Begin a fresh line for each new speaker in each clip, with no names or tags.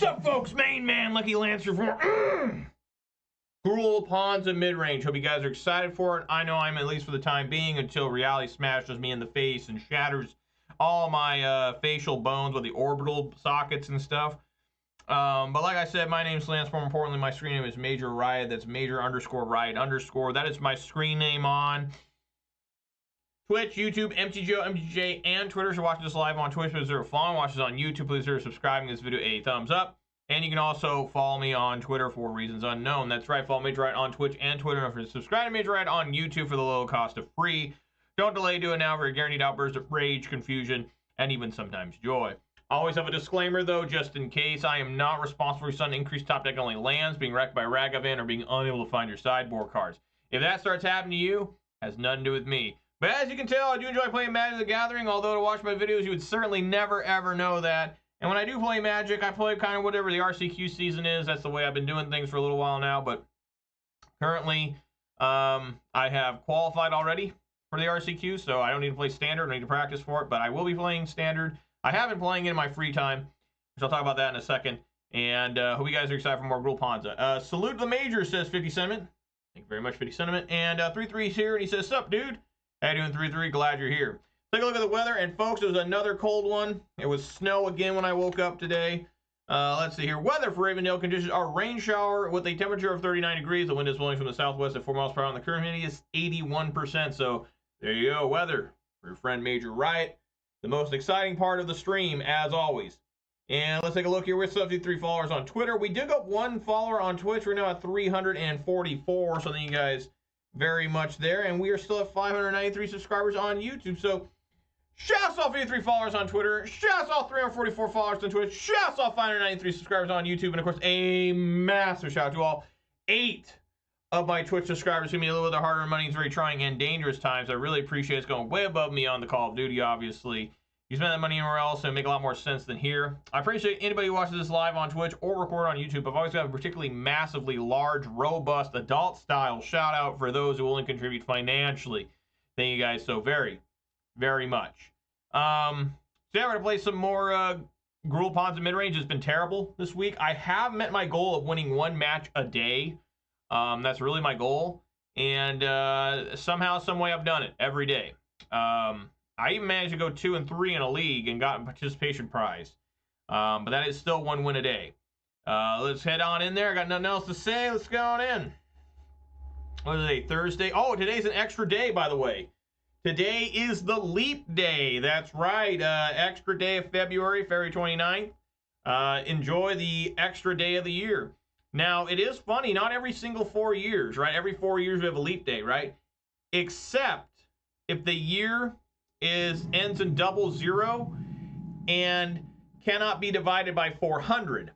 What's up, folks? Main man, Lucky Lancer for Gruul Ponza Midrange. Hope you guys are excited for it. I know I'm, at least for the time being, until reality smashes me in the face and shatters all my facial bones with the orbital sockets and stuff. But like I said, my name's Lance. More importantly, my screen name is Major Riot. That's Major_Riot_. That is my screen name on Twitch, YouTube, MTGO, MTJ, and Twitter. So watching this live on Twitch, please consider following. Watch this on YouTube, please consider subscribing to this video a thumbs up. And you can also follow me on Twitter for reasons unknown. That's right, follow Major Riot on Twitch and Twitter. And subscribe to Major Riot on YouTube for the low cost of free. Don't delay, do it now for a guaranteed outburst of rage, confusion, and even sometimes joy. Always have a disclaimer, though, just in case. I am not responsible for sudden increased top deck only lands, being wrecked by Ragavan, or being unable to find your sideboard cards. If that starts happening to you, it has nothing to do with me. But as you can tell, I do enjoy playing Magic the Gathering, although to watch my videos, you would certainly never, ever know that. And when I do play Magic, I play kind of whatever the RCQ season is. That's the way I've been doing things for a little while now. But currently, I have qualified already for the RCQ, so I don't need to play Standard. I don't need to practice for it, but I will be playing Standard. I have been playing it in my free time, which I'll talk about that in a second. And hope you guys are excited for more Gruul Ponza. Salute the Major, says 50 Sentiment. Thank you very much, 50 Sentiment. And 33's here, and he says, sup, dude? How you doing, 33? Glad you're here. Take a look at the weather, and folks, it was another cold one. It was snow again when I woke up today. Let's see here. Weather for Ravendale conditions are rain shower with a temperature of 39 degrees. The wind is blowing from the southwest at 4 miles per hour, and the current humidity is 81%. So there you go, weather for your friend Major Riot. The most exciting part of the stream, as always. And let's take a look here. We're 73 followers on Twitter. We did go up one follower on Twitch. We're now at 344. So thank you guys very much there. And we are still at 593 subscribers on YouTube. So shouts all 53 followers on Twitter. Shouts all 344 followers on Twitch. Shouts all 593 subscribers on YouTube. And of course, a massive shout out to all 8 of my Twitch subscribers. Give me a little bit of hard-earned money. It's very trying and dangerous times. I really appreciate it. It's going way above me on the Call of Duty, obviously. You spend that money anywhere else, and it make a lot more sense than here. I appreciate anybody who watches this live on Twitch or record on YouTube. I've always got a particularly massively large, robust, adult-style shout-out for those who will only contribute financially. Thank you guys so very, very much. So yeah, we're going to play some more Gruul Ponza Midrange. It's been terrible this week. I have met my goal of winning 1 match a day. That's really my goal. And somehow, some way, I've done it every day. I even managed to go 2 and 3 in a league and got a participation prize. But that is still 1 win a day. Let's head on in there. I got nothing else to say. Let's go on in. What is today? Thursday. Oh, today's an extra day, by the way. Today is the leap day. That's right. Extra day of February 29th. Enjoy the extra day of the year. Now, it is funny. Not every single 4 years, right? Every 4 years we have a leap day, right? Except if the year ends in 00 and cannot be divided by 400,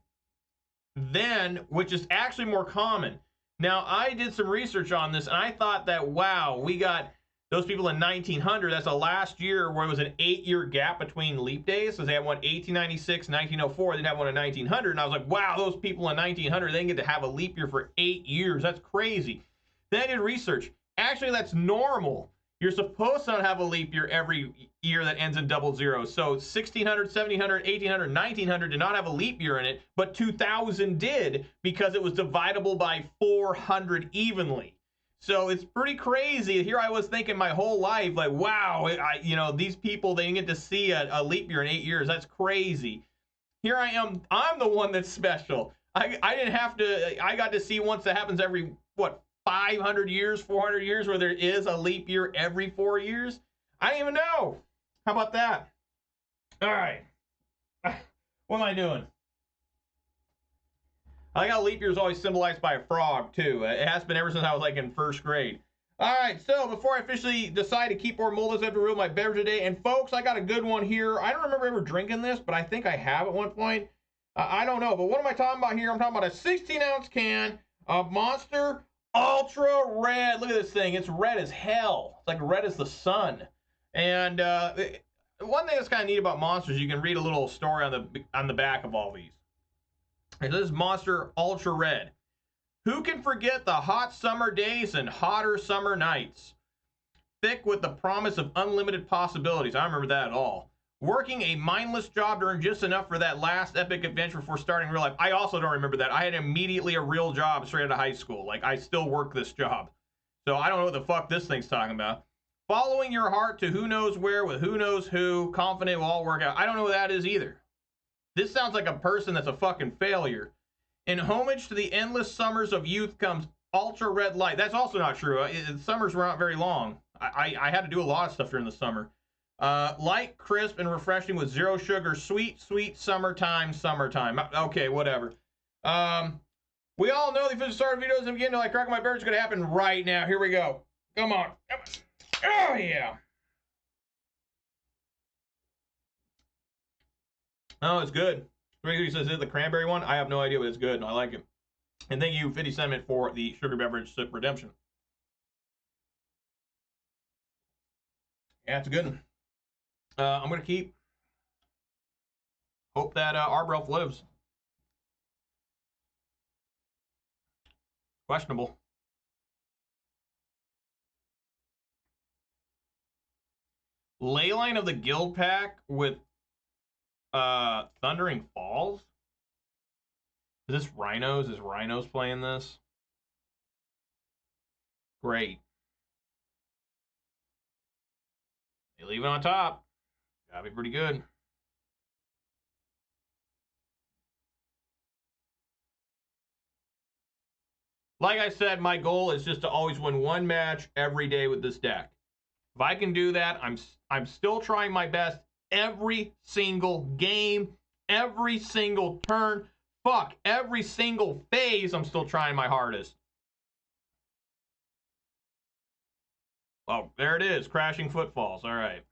then, which is actually more common. Now, I did some research on this, and I thought that, wow, we got those people in 1900. That's the last year where it was an 8-year gap between leap days. So they had one 1896, 1904. They didn't have one in 1900. And I was like, wow, those people in 1900, they didn't get to have a leap year for 8 years. That's crazy. Then I did research. Actually, that's normal. You're supposed to not have a leap year every year that ends in 00. So 1600, 1700, 1800, 1900 did not have a leap year in it, but 2000 did because it was dividable by 400 evenly. So it's pretty crazy. Here I was thinking my whole life, like, wow, you know, these people, they didn't get to see a leap year in 8 years. That's crazy. Here I am. I'm the one that's special. I didn't have to. I got to see once that happens every, what, 500 years, 400 years, where there is a leap year every 4 years. I didn't even know. How about that? All right. What am I doing? I got leap year is always symbolized by a frog, too. It has been ever since I was, like, in 1st grade. All right, so before I officially decide to keep more molders, I have to rule my beverage today. And, folks, I got a good one here. I don't remember ever drinking this, but I think I have at one point. I don't know. But what am I talking about here? I'm talking about a 16-ounce can of Monster Ultra Red. Look at this thing. It's red as hell. It's like red as the sun. And one thing that's kind of neat about Monsters, you can read a little story on the back of all these. And this is Monster Ultra Red. Who can forget the hot summer days and hotter summer nights? Thick with the promise of unlimited possibilities. I don't remember that at all. Working a mindless job to earn just enough for that last epic adventure before starting real life. I also don't remember that. I had immediately a real job straight out of high school. Like, I still work this job. So I don't know what the fuck this thing's talking about. Following your heart to who knows where with who knows who. Confident will all work out. I don't know what that is either. This sounds like a person that's a fucking failure. In homage to the endless summers of youth comes ultra red light. That's also not true. Summers were not very long. I had to do a lot of stuff during the summer. Light, crisp, and refreshing with zero sugar. Sweet, sweet summertime. Okay, whatever. We all know the official start of videos and begin to like cracking my bear is going to happen right now. Here we go. Come on. Oh, yeah. Oh, it's good. Ricky says, is it the cranberry one? I have no idea, but it's good. I like it. And thank you, 50 Sentiment, for the sugar beverage sip redemption. Yeah, it's a good one. I'm going to keep. Hope that Arbor Elf lives. Questionable. Leyline of the Guild Pack with Thundering Falls? Is this Rhinos? Is Rhinos playing this? Great. They leave it on top. Gotta be pretty good. Like I said, my goal is just to always win one match every day with this deck. If I can do that, I'm still trying my best every single game, every single turn, fuck, every single phase, I'm still trying my hardest. Oh, there it is, Crashing Footfalls, all right.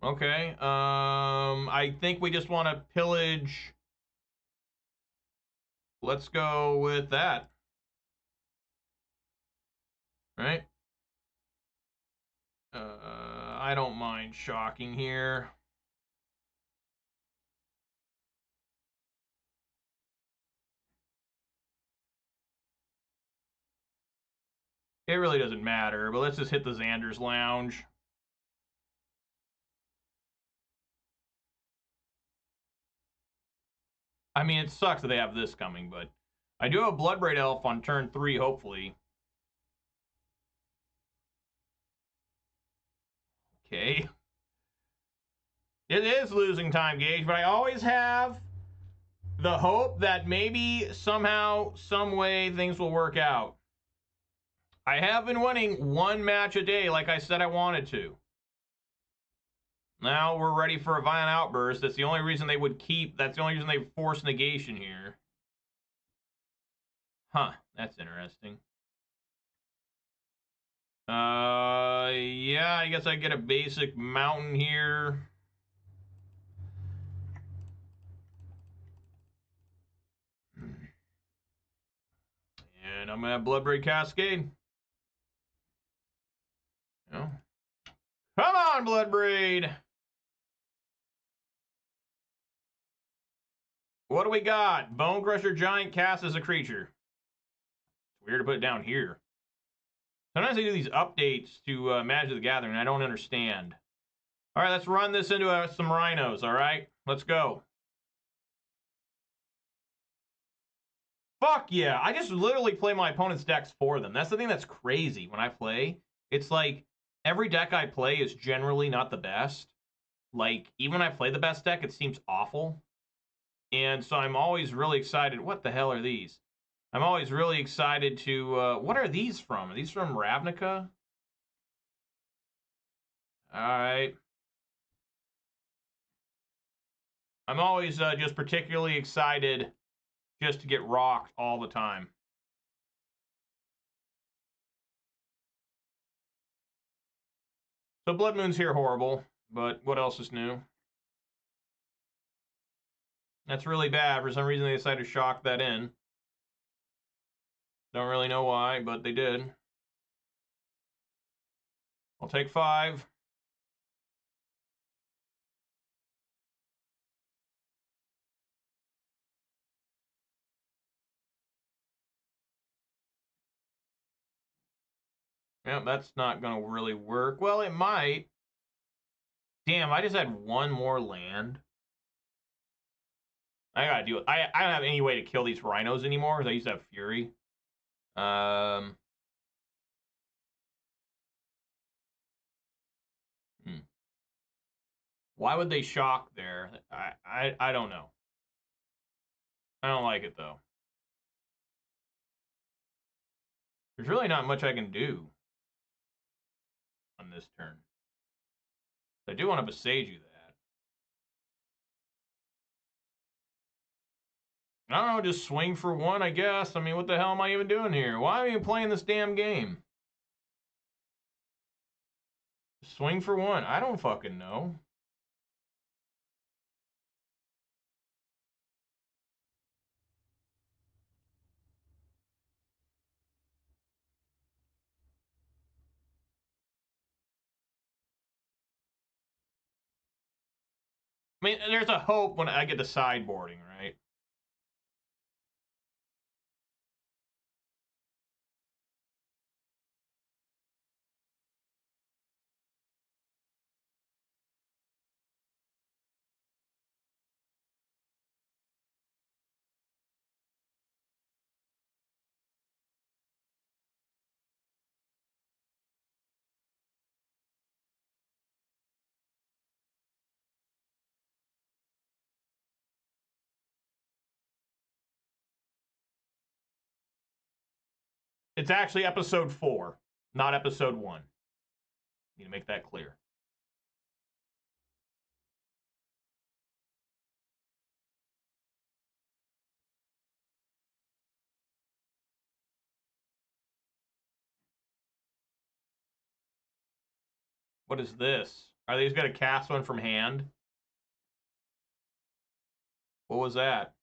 Okay, I think we just want to pillage. Let's go with that. Right? I don't mind shocking here. It really doesn't matter, but let's just hit the Xander's Lounge. I mean, it sucks that they have this coming, but I do have Bloodbraid Elf on turn 3, hopefully. Okay. It is losing time, Gage, but I always have the hope that maybe somehow, some way, things will work out. I have been winning one match a day like I said I wanted to. Now we're ready for a violent outburst. That's the only reason they would keep, that's the only reason they force negation here. Huh, that's interesting. Yeah, I guess I get a basic mountain here. And I'm gonna have Bloodbraid Cascade. Oh. Come on, Bloodbraid! What do we got? Bonecrusher Giant cast as a creature. It's weird to put it down here. Sometimes they do these updates to Magic the Gathering, and I don't understand. All right, let's run this into some rhinos, all right? Let's go. Fuck yeah. I just literally play my opponent's decks for them. That's the thing that's crazy when I play. It's like every deck I play is generally not the best. Like, even when I play the best deck, it seems awful. And so I'm always really excited. What the hell are these? I'm always really excited to... what are these from? Are these from Ravnica? Alright. I'm always just particularly excited just to get rocked all the time. So Blood Moon's here horrible, but what else is new? That's really bad. For some reason they decided to shock that in. Don't really know why, but they did. I'll take 5. Yeah, that's not going to really work. Well, it might. Damn, I just had one more land. I gotta do it. I don't have any way to kill these rhinos anymore because I used to have Fury. Why would they shock there? I don't know. I don't like it though. There's really not much I can do on this turn. I do want to Boseiju that. I don't know, just swing for one, I guess. I mean, what the hell am I even doing here? Why am I even playing this damn game? Swing for one. I don't fucking know. I mean, there's a hope when I get to sideboarding, right? It's actually episode 4, not episode 1. Need to make that clear. What is this? Are they just going to cast one from hand? What was that?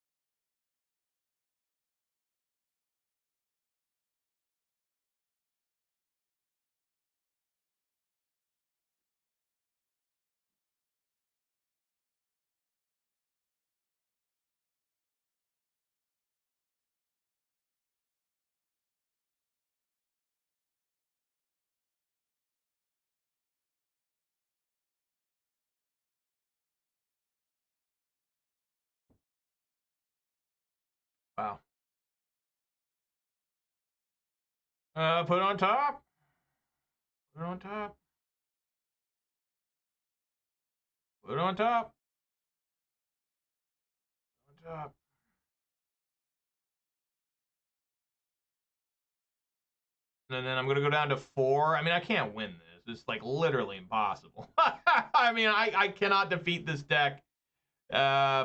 Wow. Put it on top. Put it on top. Put it on top. On top. And then I'm going to go down to 4. I mean, I can't win this. It's like literally impossible. I mean, I cannot defeat this deck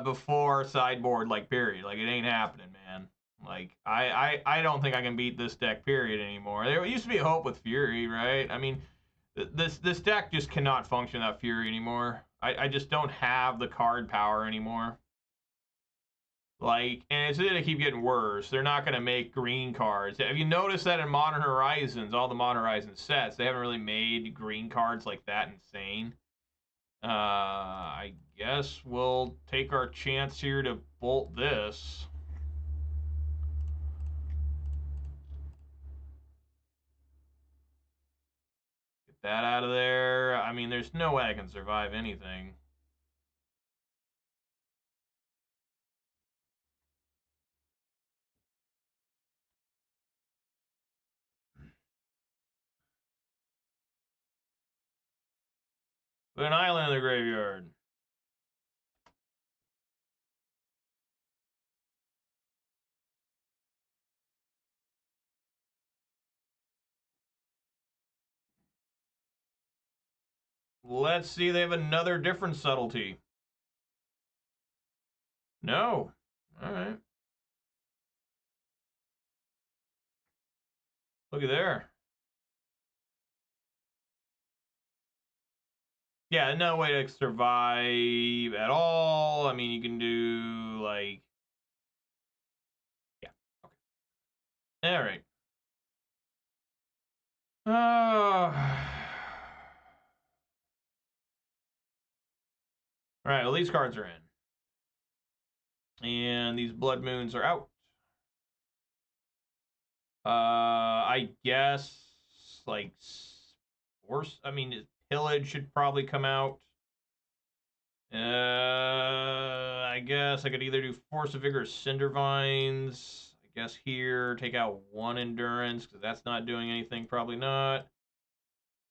before sideboard, like, period. Like, it ain't happening, man. Like, I don't think I can beat this deck, period, anymore. There used to be hope with Fury, right? I mean, this deck just cannot function without Fury anymore. I just don't have the card power anymore. Like, and it's going to keep getting worse. They're not going to make green cards. Have you noticed that in Modern Horizons, all the Modern Horizons sets, they haven't really made green cards like that insane? I guess we'll take our chance here to bolt this. Get that out of there. I mean, there's no way I can survive anything. Put an island in the graveyard. Let's see, they have another different subtlety. No. All right. Look at there. Yeah, no way to survive at all. I mean, you can do, like... Yeah, okay. All right. All right, well, these cards are in. And these Blood Moons are out. I guess like Pillage should probably come out. I guess I could either do Force of Vigor or Cindervines. I guess here, take out 1 Endurance, because that's not doing anything, probably not.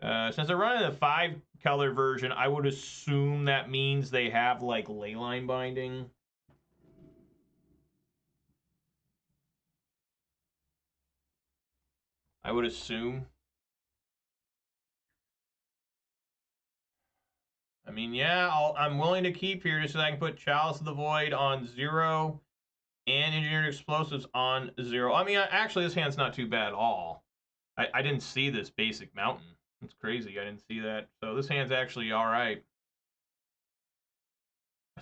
Since they're running the 5-color version, I would assume that means they have, like, Leyline Binding. I would assume. I mean, yeah, I'm willing to keep here just so I can put Chalice of the Void on 0 and Engineered Explosives on 0. I mean, actually, this hand's not too bad at all. I didn't see this basic mountain. It's crazy. I didn't see that. So this hand's actually all right.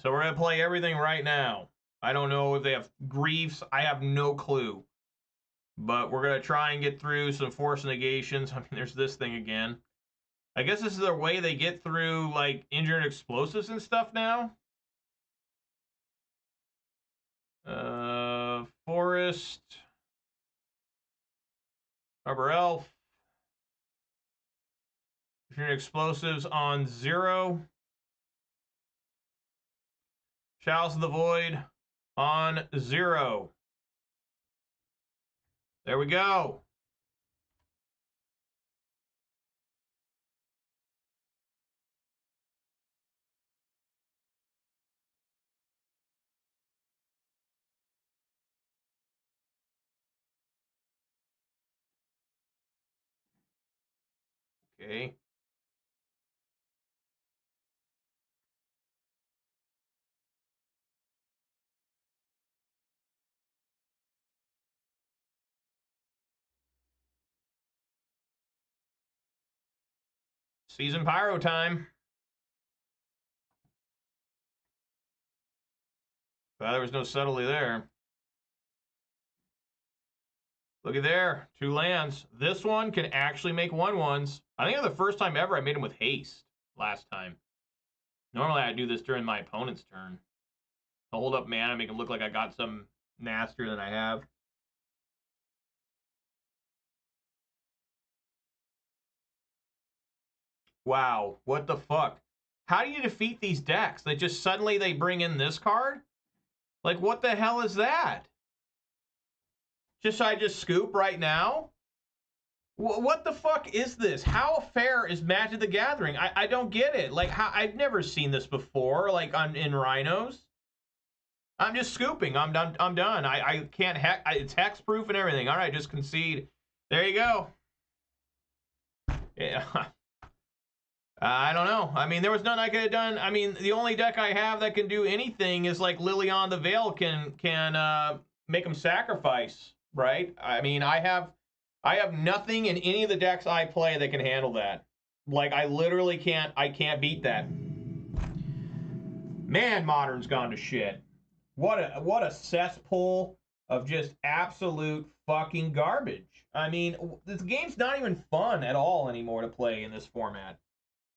So we're going to play everything right now. I don't know if they have griefs. I have no clue. But we're going to try and get through some force negations. I mean, there's this thing again. I guess this is the way they get through, like, Engineered Explosives and stuff now. Forest. Arbor Elf. Engineered Explosives on 0. Chalice of the Void on 0. There we go. Okay. Seasoned Pyro time. Well, there was no subtlety there. Look at there, 2 lands. This one can actually make 1/1s. I think it's the first time ever I made them with haste last time. Normally I do this during my opponent's turn. I'll hold up mana, make it look like I got some nastier than I have. Wow, what the fuck? How do you defeat these decks? They just suddenly they bring in this card? Like, what the hell is that? I just scoop right now? What the fuck is this? How fair is Magic the Gathering? I don't get it. Like, I've never seen this before, like, in Rhinos. I'm just scooping. I'm done. I can't hex. It's hex-proof and everything. All right, just concede. There you go. Yeah. I don't know. I mean, there was nothing I could have done. I mean, the only deck I have that can do anything is, like, Lilion the Veil can make them sacrifice, right? I mean, I have nothing in any of the decks I play that can handle that. Like, I literally can't. I can't beat that. Man, Modern's gone to shit. What a cesspool of just absolute fucking garbage. I mean, this game's not even fun at all anymore to play in this format.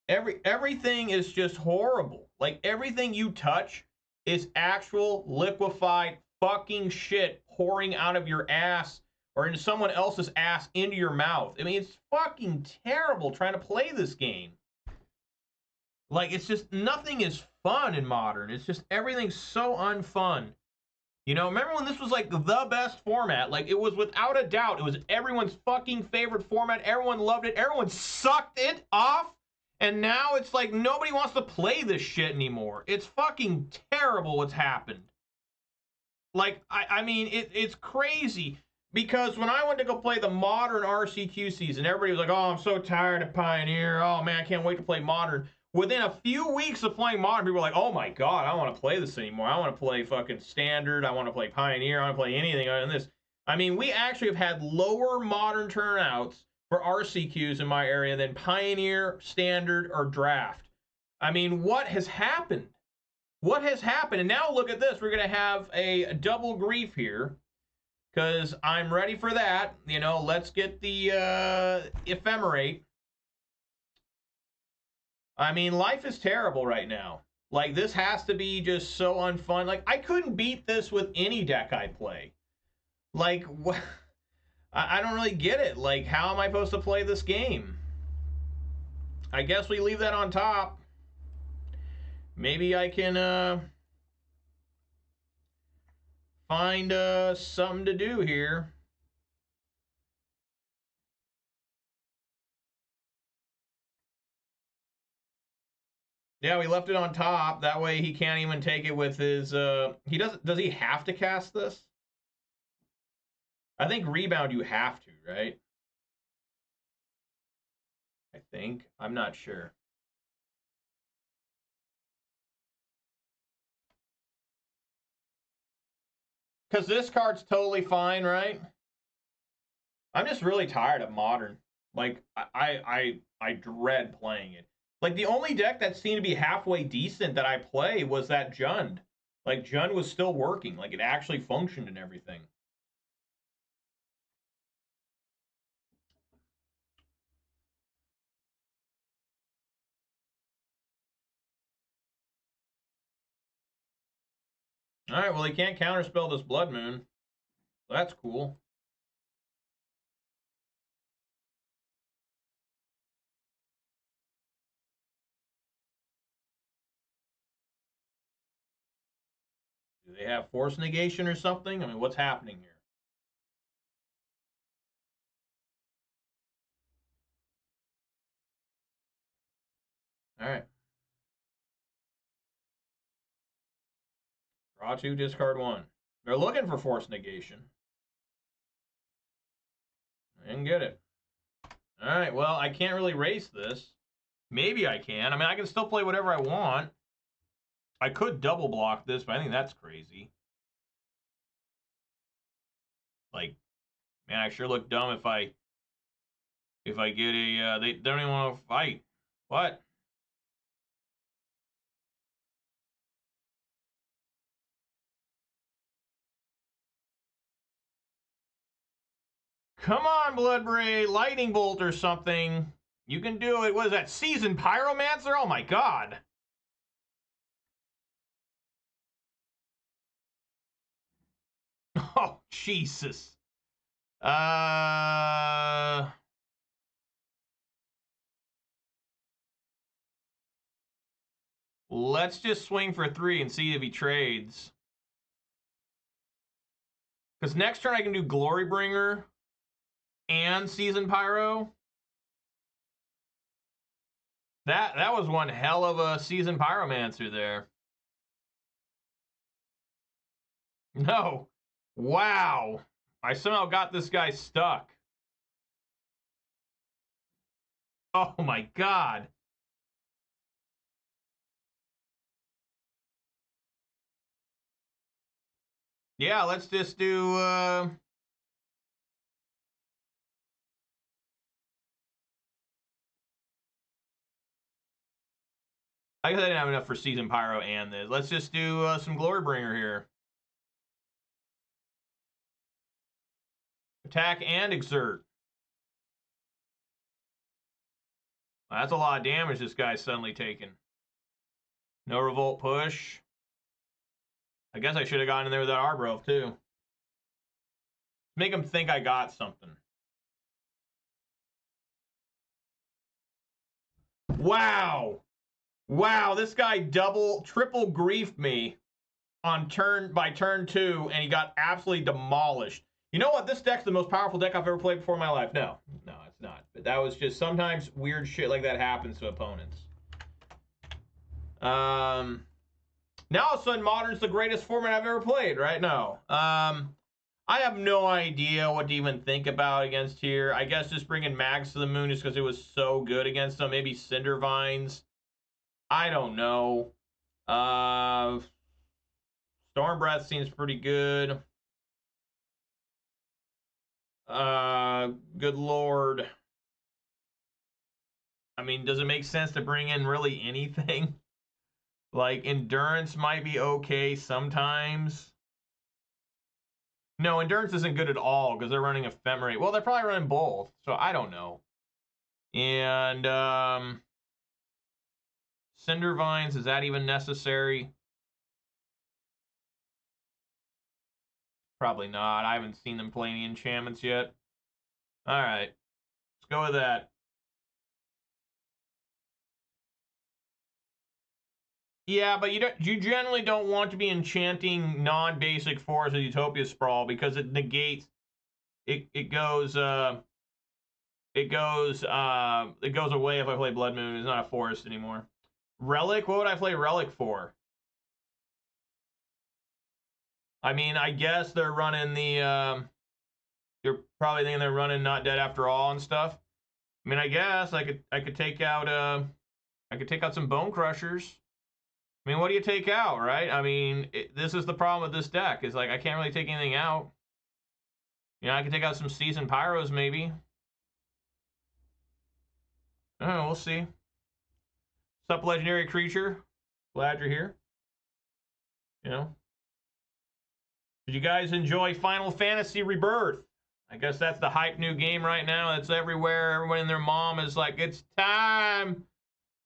Everything is just horrible. Like, everything you touch is actual liquefied fucking shit pouring out of your ass or into someone else's ass into your mouth. I mean, it's fucking terrible trying to play this game. Like, it's just, nothing is fun in Modern. It's just, everything's so unfun. You know, remember when this was, like, the best format? Like, it was without a doubt. It was everyone's fucking favorite format. Everyone loved it. Everyone sucked it off. And now it's like nobody wants to play this shit anymore. It's fucking terrible what's happened. Like, I mean, it's crazy. Because when I went to go play the Modern RCQ season, everybody was like, oh, I'm so tired of Pioneer. Oh, man, I can't wait to play Modern. Within a few weeks of playing Modern, people were like, oh, my God, I don't want to play this anymore. I want to play fucking Standard. I want to play Pioneer. I want to play anything other than this. I mean, we actually have had lower Modern turnouts for RCQs in my area than Pioneer, Standard, or Draft. I mean, what has happened? What has happened? And now look at this. We're going to have a double grief here because I'm ready for that. You know, let's get the Ephemerate. I mean, life is terrible right now. Like, this has to be just so unfun. Like, I couldn't beat this with any deck I play. Like, what? I don't really get it. Like, how am I supposed to play this game? I guess we leave that on top. Maybe I can find something to do here. Yeah, we left it on top. That way he can't even take it with his he does he have to cast this? I think rebound you have to, right? I think. I'm not sure. Because this card's totally fine, right? I'm just really tired of Modern. Like, I dread playing it. Like, the only deck that seemed to be halfway decent that I play was that Jund. Like, Jund was still working. Like, it actually functioned and everything. All right, well, he can't counterspell this Blood Moon. So that's cool. Do they have Force Negation or something? I mean, what's happening here? All right. Draw 2, discard 1. They're looking for Force Negation. I didn't get it. All right, well, I can't really race this. Maybe I can. I mean, I can still play whatever I want. I could double block this, but I think that's crazy. Like, man, I sure look dumb if I get a they don't even want to fight. What? Come on, Bloodbraid, Lightning Bolt or something. You can do it. What is that? Seasoned Pyromancer? Oh my god. Oh, Jesus. Let's just swing for 3 and see if he trades. Because next turn I can do Glorybringer and Seasoned Pyro. That was one hell of a Seasoned Pyromancer there. No. Wow. I somehow got this guy stuck. Oh my god. Yeah, let's just do I guess I didn't have enough for Seasoned Pyro and this. Let's just do some Glorybringer here. Attack and exert. Well, that's a lot of damage this guy's suddenly taking. No revolt push. I guess I should have gotten in there with that Arbor Elf too. Make him think I got something. Wow. Wow, this guy triple griefed me on turn 2, and he got absolutely demolished. You know what? This deck's the most powerful deck I've ever played before in my life. No, it's not. But that was just sometimes weird shit like that happens to opponents. Now all of a sudden, Modern's the greatest format I've ever played, right? No. I have no idea what to even think about against here. I guess just bringing Magus to the moon just because it was so good against them. Maybe Cindervines. I don't know. Stormbreath seems pretty good. Good lord. I mean, does it make sense to bring in really anything? Like, Endurance might be okay sometimes. No, Endurance isn't good at all because they're running Ephemerate. Well, they're probably running both, so I don't know. And, Cindervines, is that even necessary? Probably not. I haven't seen them play any enchantments yet. All right. Let's go with that. Yeah, but you generally don't want to be enchanting non-basic Force of Utopia Sprawl because it negates it goes away if I play Blood Moon. It's not a forest anymore. Relic? What would I play Relic for? I mean, I guess they're running the you're probably thinking they're running Not Dead After All and stuff. I mean, I guess I could take out some Bonecrushers. I mean, what do you take out, right? I mean, this is the problem with this deck. Is like I can't really take anything out. You know, I can take out some Seasoned Pyros maybe. I don't know, we'll see. What's up, legendary creature? Glad you're here. You know. Did you guys enjoy Final Fantasy Rebirth? I guess that's the hype new game right now. It's everywhere. Everyone and their mom is like, it's time.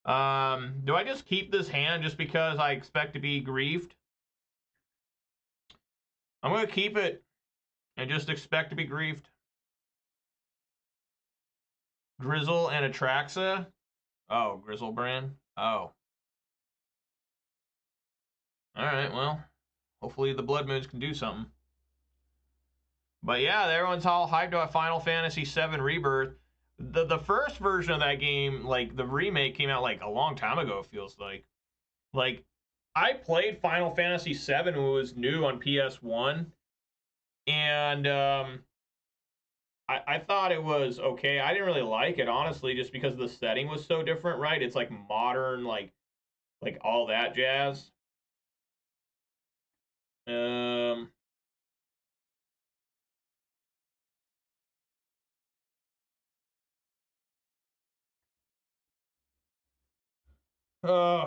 Do I just keep this hand just because I expect to be grieved? I'm going to keep it and just expect to be grieved. Grizzle and Atraxa? Oh, Grizzlebrand? Oh. Alright, well, hopefully the Blood Moons can do something. But yeah, everyone's all hyped about Final Fantasy VII Rebirth. The first version of that game, like the remake, came out like a long time ago, it feels like. Like, I played Final Fantasy VII when it was new on PS1. And I thought it was okay. I didn't really like it, honestly, just because the setting was so different, right? It's like modern, like all that jazz.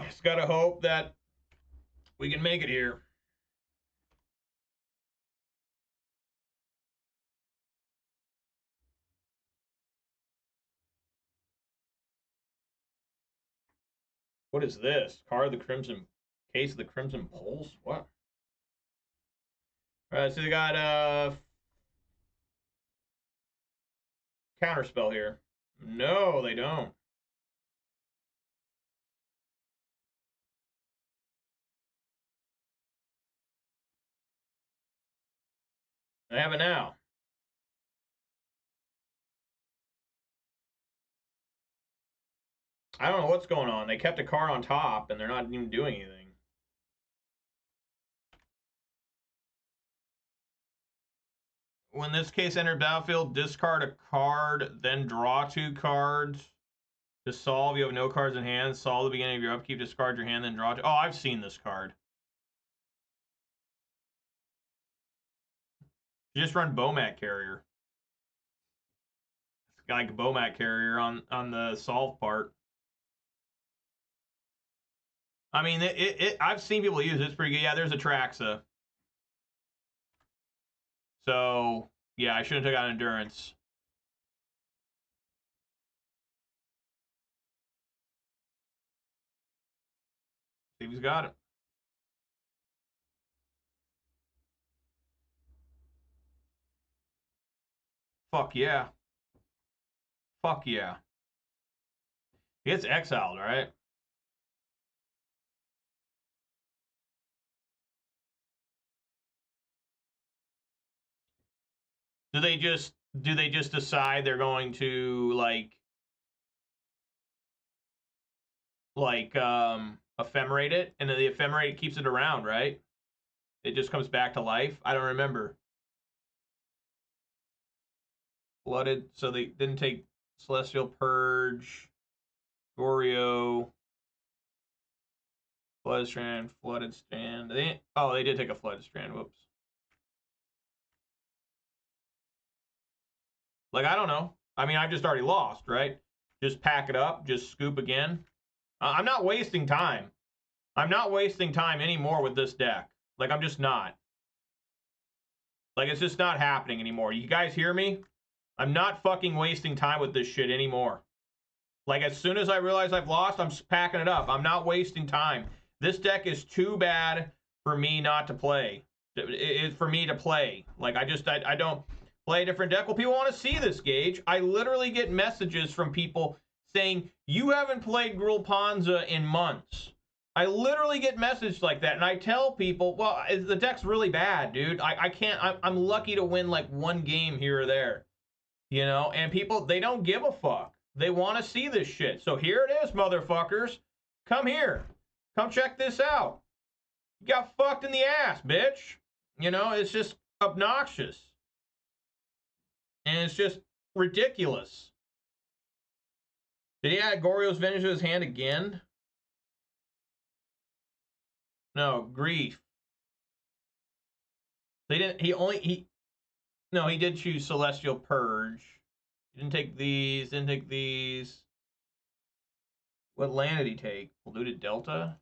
Just gotta hope that we can make it here. What is this? Card of the Crimson Case of the Crimson Pulse? What? Alright, so they got counterspell here. No, they don't. They have it now. I don't know what's going on. They kept a card on top, and they're not even doing anything. When this case entered battlefield, discard a card, then draw 2 cards. To solve, you have no cards in hand. Solve the beginning of your upkeep, discard your hand, then draw 2. Oh, I've seen this card. You just run Bomat Carrier. It's like Bomat Carrier on the solve part. I mean, I've seen people use it. It's pretty good. Yeah, there's Atraxa. So, yeah, I shouldn't have taken out Endurance. See if he's got it. Fuck yeah. Fuck yeah. He gets exiled, right? Do they just decide they're going to ephemerate it, and then the ephemerate keeps it around, right? It just comes back to life. I don't remember. Flooded, so they didn't take Celestial Purge, Goryo, Flooded Strand, Flooded Strand. They did take a Flooded Strand. Whoops. Like, I don't know. I mean, I've just already lost, right? Just pack it up, just scoop again. I'm not wasting time. I'm not wasting time anymore with this deck. Like, I'm just not. Like, it's just not happening anymore. You guys hear me? I'm not fucking wasting time with this shit anymore. Like, as soon as I realize I've lost, I'm packing it up. I'm not wasting time. This deck is too bad for me not to play. It's for me to play. Like, I don't... Play a different deck. Well, people want to see this, Gage. I literally get messages from people saying, you haven't played Gruul Ponza in months. I literally get messages like that, and I tell people, well, the deck's really bad, dude. I can't, I'm lucky to win like one game here or there, you know? And people, they don't give a fuck. They want to see this shit. So here it is, motherfuckers. Come here. Come check this out. You got fucked in the ass, bitch. You know, it's just obnoxious. And it's just ridiculous. Did he add Goryo's Vengeance to his hand again? No, Grief. They didn't, no, he did choose Celestial Purge. He didn't take these, didn't take these. What land did he take? Polluted Delta?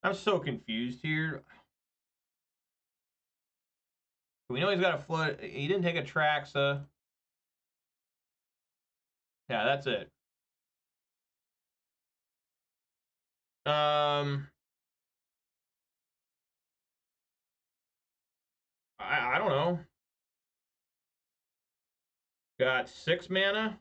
I'm so confused here. We know he's got a flood. He didn't take a Traxa. Yeah, that's it. I don't know. Got 6 mana.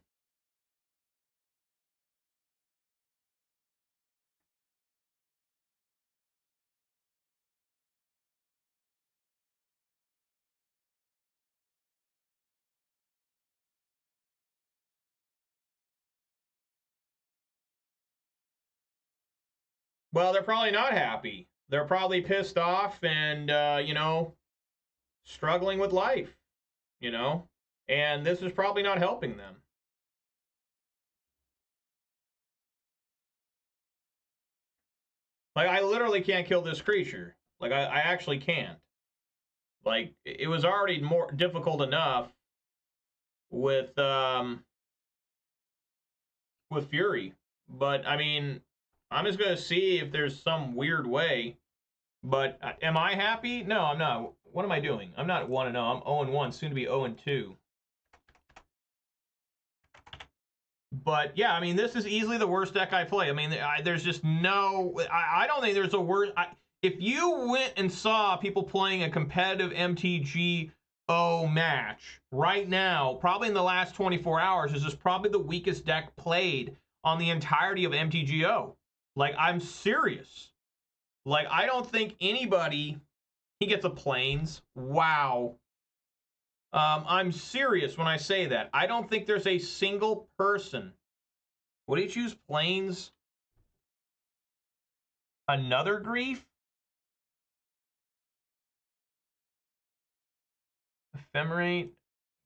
Well, they're probably not happy. They're probably pissed off and, you know, struggling with life, you know? And this is probably not helping them. Like, I literally can't kill this creature. Like, I actually can't. Like, it was already more difficult enough with Fury. But, I mean, I'm just going to see if there's some weird way. But am I happy? No, I'm not. What am I doing? I'm not 1-0. I'm 0-1, soon to be 0-2. But, yeah, I mean, this is easily the worst deck I play. I mean, there's just no... I don't think there's a worse... If you went and saw people playing a competitive MTGO match right now, probably in the last 24 hours, this is probably the weakest deck played on the entirety of MTGO. Like, I'm serious. Like, I don't think anybody... He gets a Plains. Wow. I'm serious when I say that. I don't think there's a single person. Would he choose Plains? Another Grief? Ephemerate?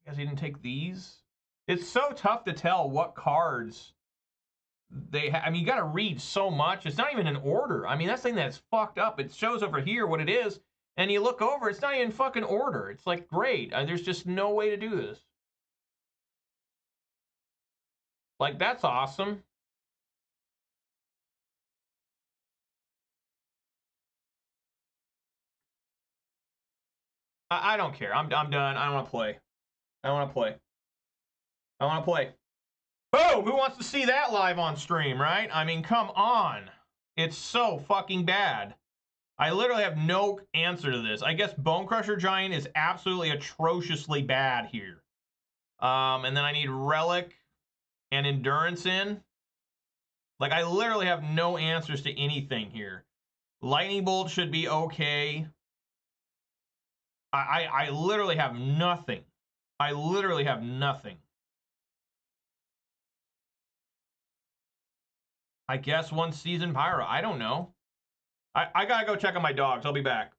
Because he didn't take these? It's so tough to tell what cards they have. I mean, you got to read so much. It's not even in order. I mean, that's the thing that's fucked up. It shows over here what it is. And you look over, it's not even fucking order. It's like, great. There's just no way to do this. Like, that's awesome. I don't care. I'm done. I don't want to play. I want to play. I want to play. Boom! Who wants to see that live on stream, right? I mean, come on. It's so fucking bad. I literally have no answer to this. I guess Bonecrusher Giant is absolutely atrociously bad here. And then I need Relic and Endurance in. Like, I literally have no answers to anything here. Lightning Bolt should be okay. I literally have nothing. I literally have nothing. I guess one Seasoned Pyro. I don't know. I gotta go check on my dogs. I'll be back.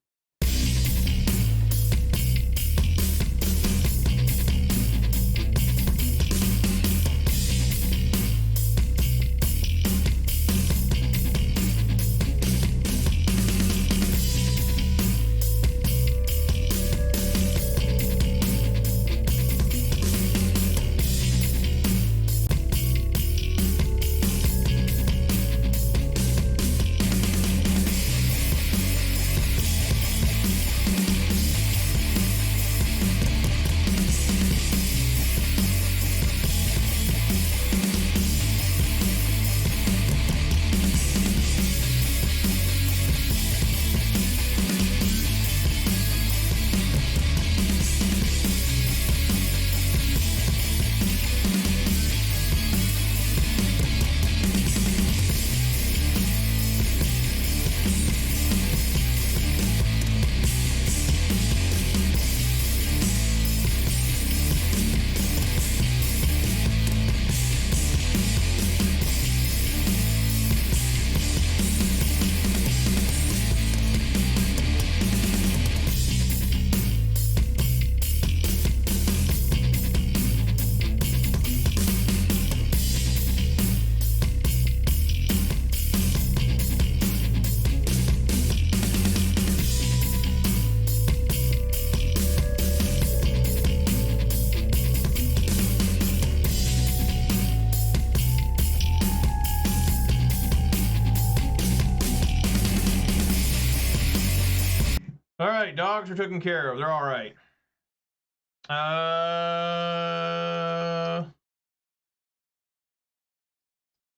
All right, dogs are taken care of. They're all right.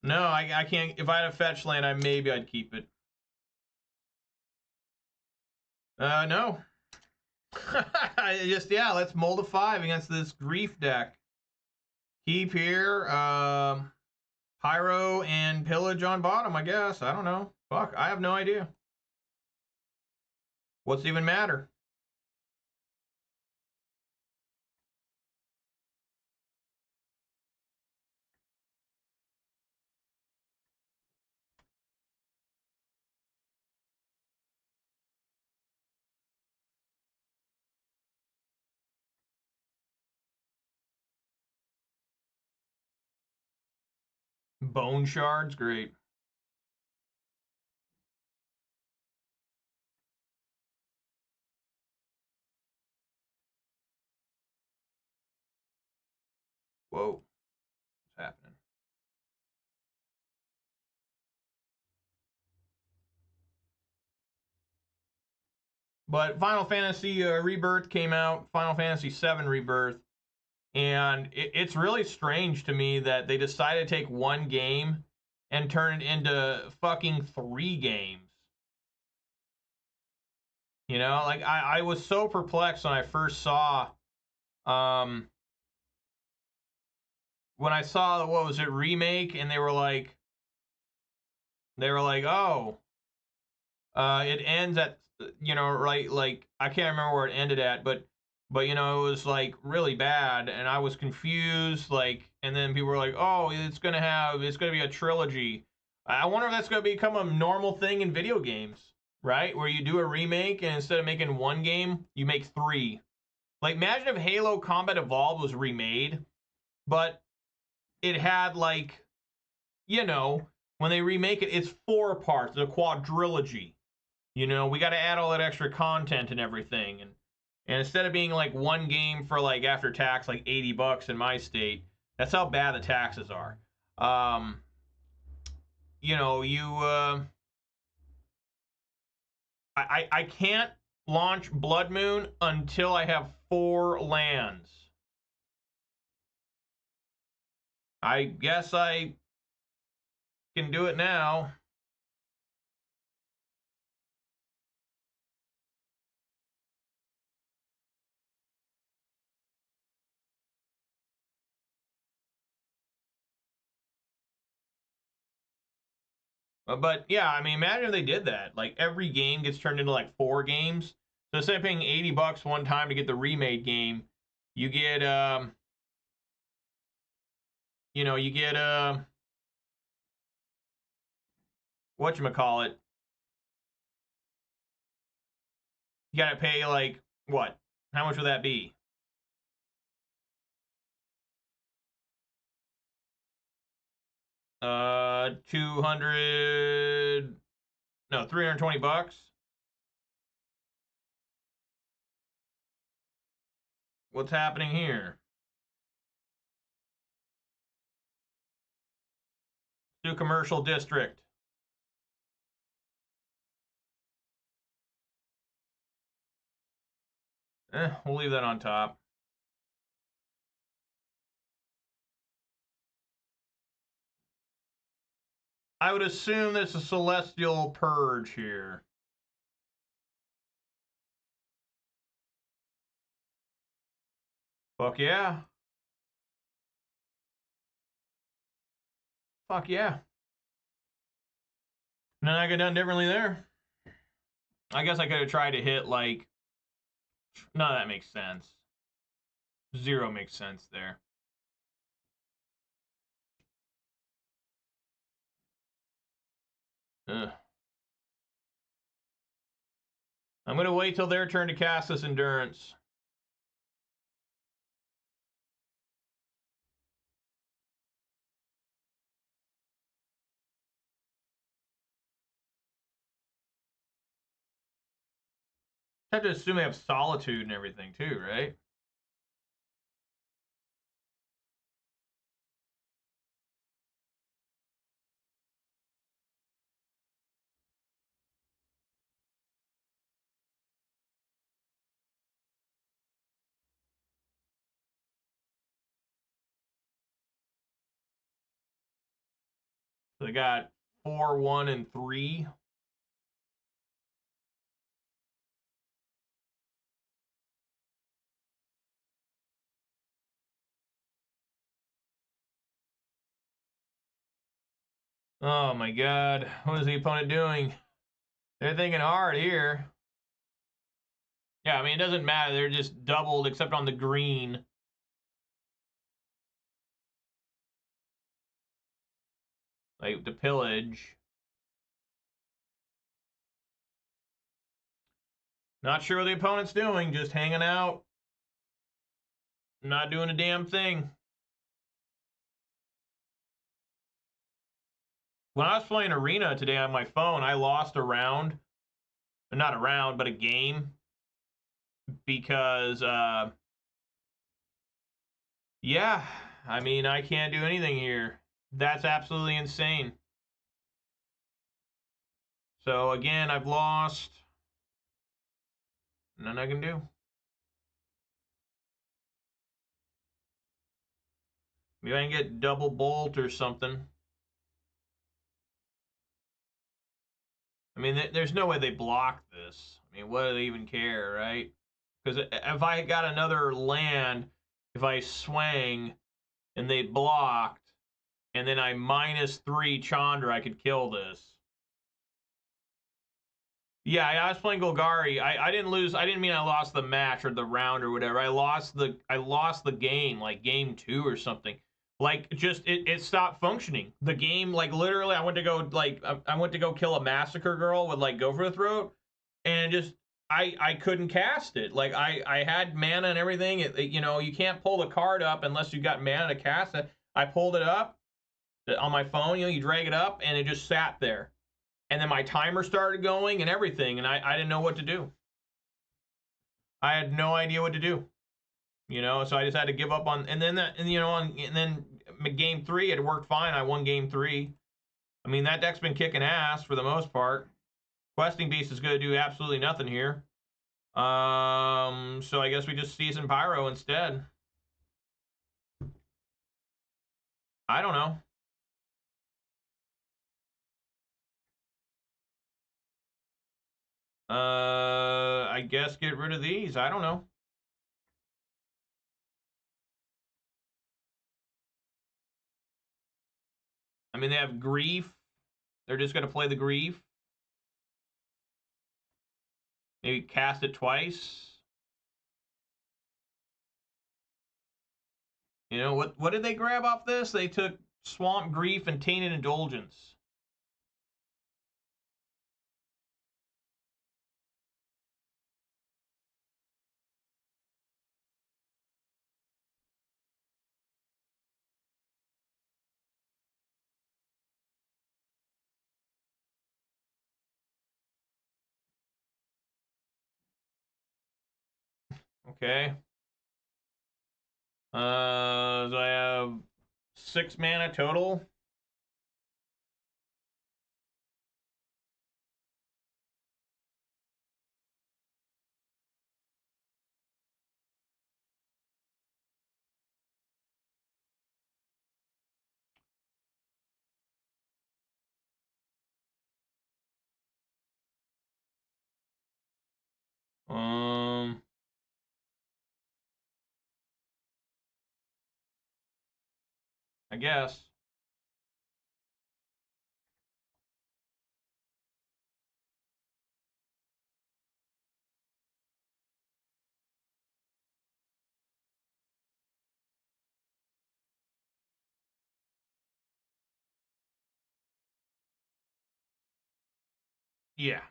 No, I can't. If I had a fetch land, maybe I'd keep it. No. Yeah, let's mold a 5 against this grief deck. Keep here. Pyro and Pillage on bottom, I guess. I don't know. Fuck, I have no idea. What's it even matter? Bone shards, great. Whoa, what's happening? But Final Fantasy Rebirth came out, Final Fantasy VII Rebirth, and it's really strange to me that they decided to take one game and turn it into fucking 3 games. You know, like I was so perplexed when I first saw, when I saw, what was it, remake, and they were like, oh, it ends at, you know, right, like, I can't remember where it ended at, but you know, it was like really bad, and I was confused, like, and then people were like, oh, it's gonna be a trilogy. I wonder if that's gonna become a normal thing in video games, right? Where you do a remake, and instead of making 1 game, you make 3. Like, imagine if Halo Combat Evolved was remade, but it had, like, you know, when they remake it, it's 4 parts, a quadrilogy. You know, we got to add all that extra content and everything, and instead of being like 1 game for, like, after tax, like $80 in my state, that's how bad the taxes are. You know, I can't launch Blood Moon until I have 4 lands. I guess I can do it now. But yeah, I mean, imagine if they did that. Like, every game gets turned into like 4 games. So instead of paying $80 one time to get the remade game, you get you know, you get whatchamacallit. You gotta pay, like, what? How much would that be? 200, no, $320. What's happening here? Do commercial district. We'll leave that on top. I would assume there's a Celestial Purge here. Fuck yeah. Fuck yeah. Then I could have done differently there. I guess I could have tried to hit, like, none of that makes sense. 0 makes sense there. Ugh. I'm going to wait till their turn to cast this Endurance. I have to assume they have Solitude and everything too, right? So they got 4, 1, and 3. Oh my god. What is the opponent doing? They're thinking hard here. Yeah, I mean, it doesn't matter. They're just doubled except on the green. Like the Pillage. Not sure what the opponent's doing. Just hanging out. Not doing a damn thing. When I was playing Arena today on my phone, I lost a round. Not a round, but a game. Because, yeah, I mean, I can't do anything here. That's absolutely insane. So, again, I've lost. Nothing I can do. Maybe I can get double bolt or something. I mean, there's no way they block this. I mean, what do they even care, right? Because if I got another land, if I swang and they blocked, and then I -3 Chandra, I could kill this. Yeah, I was playing Golgari. I didn't lose. I didn't mean I lost the match or the round or whatever. I lost the game, like game 2 or something. Like just it stopped functioning. The game, like literally, I went to go kill a massacre girl with like Gopher Throat, and just I couldn't cast it. Like I had mana and everything. You know, you can't pull the card up unless you got mana to cast it. I pulled it up on my phone. You know, you drag it up and it just sat there. And then my timer started going and everything, and I didn't know what to do. I had no idea what to do, you know. So I just had to give up on. And then and then game 3 it worked fine. I won game 3. I mean, that deck's been kicking ass for the most part. Questing Beast is going to do absolutely nothing here. So I guess we just Seasoned Pyro instead. I don't know. I guess get rid of these. I don't know. I mean, they have Grief. They're just going to play the Grief. Maybe cast it twice. You know, what did they grab off this? They took Swamp Grief and Tainted Indulgence. Okay. So I have 6 mana total. I guess. Yeah.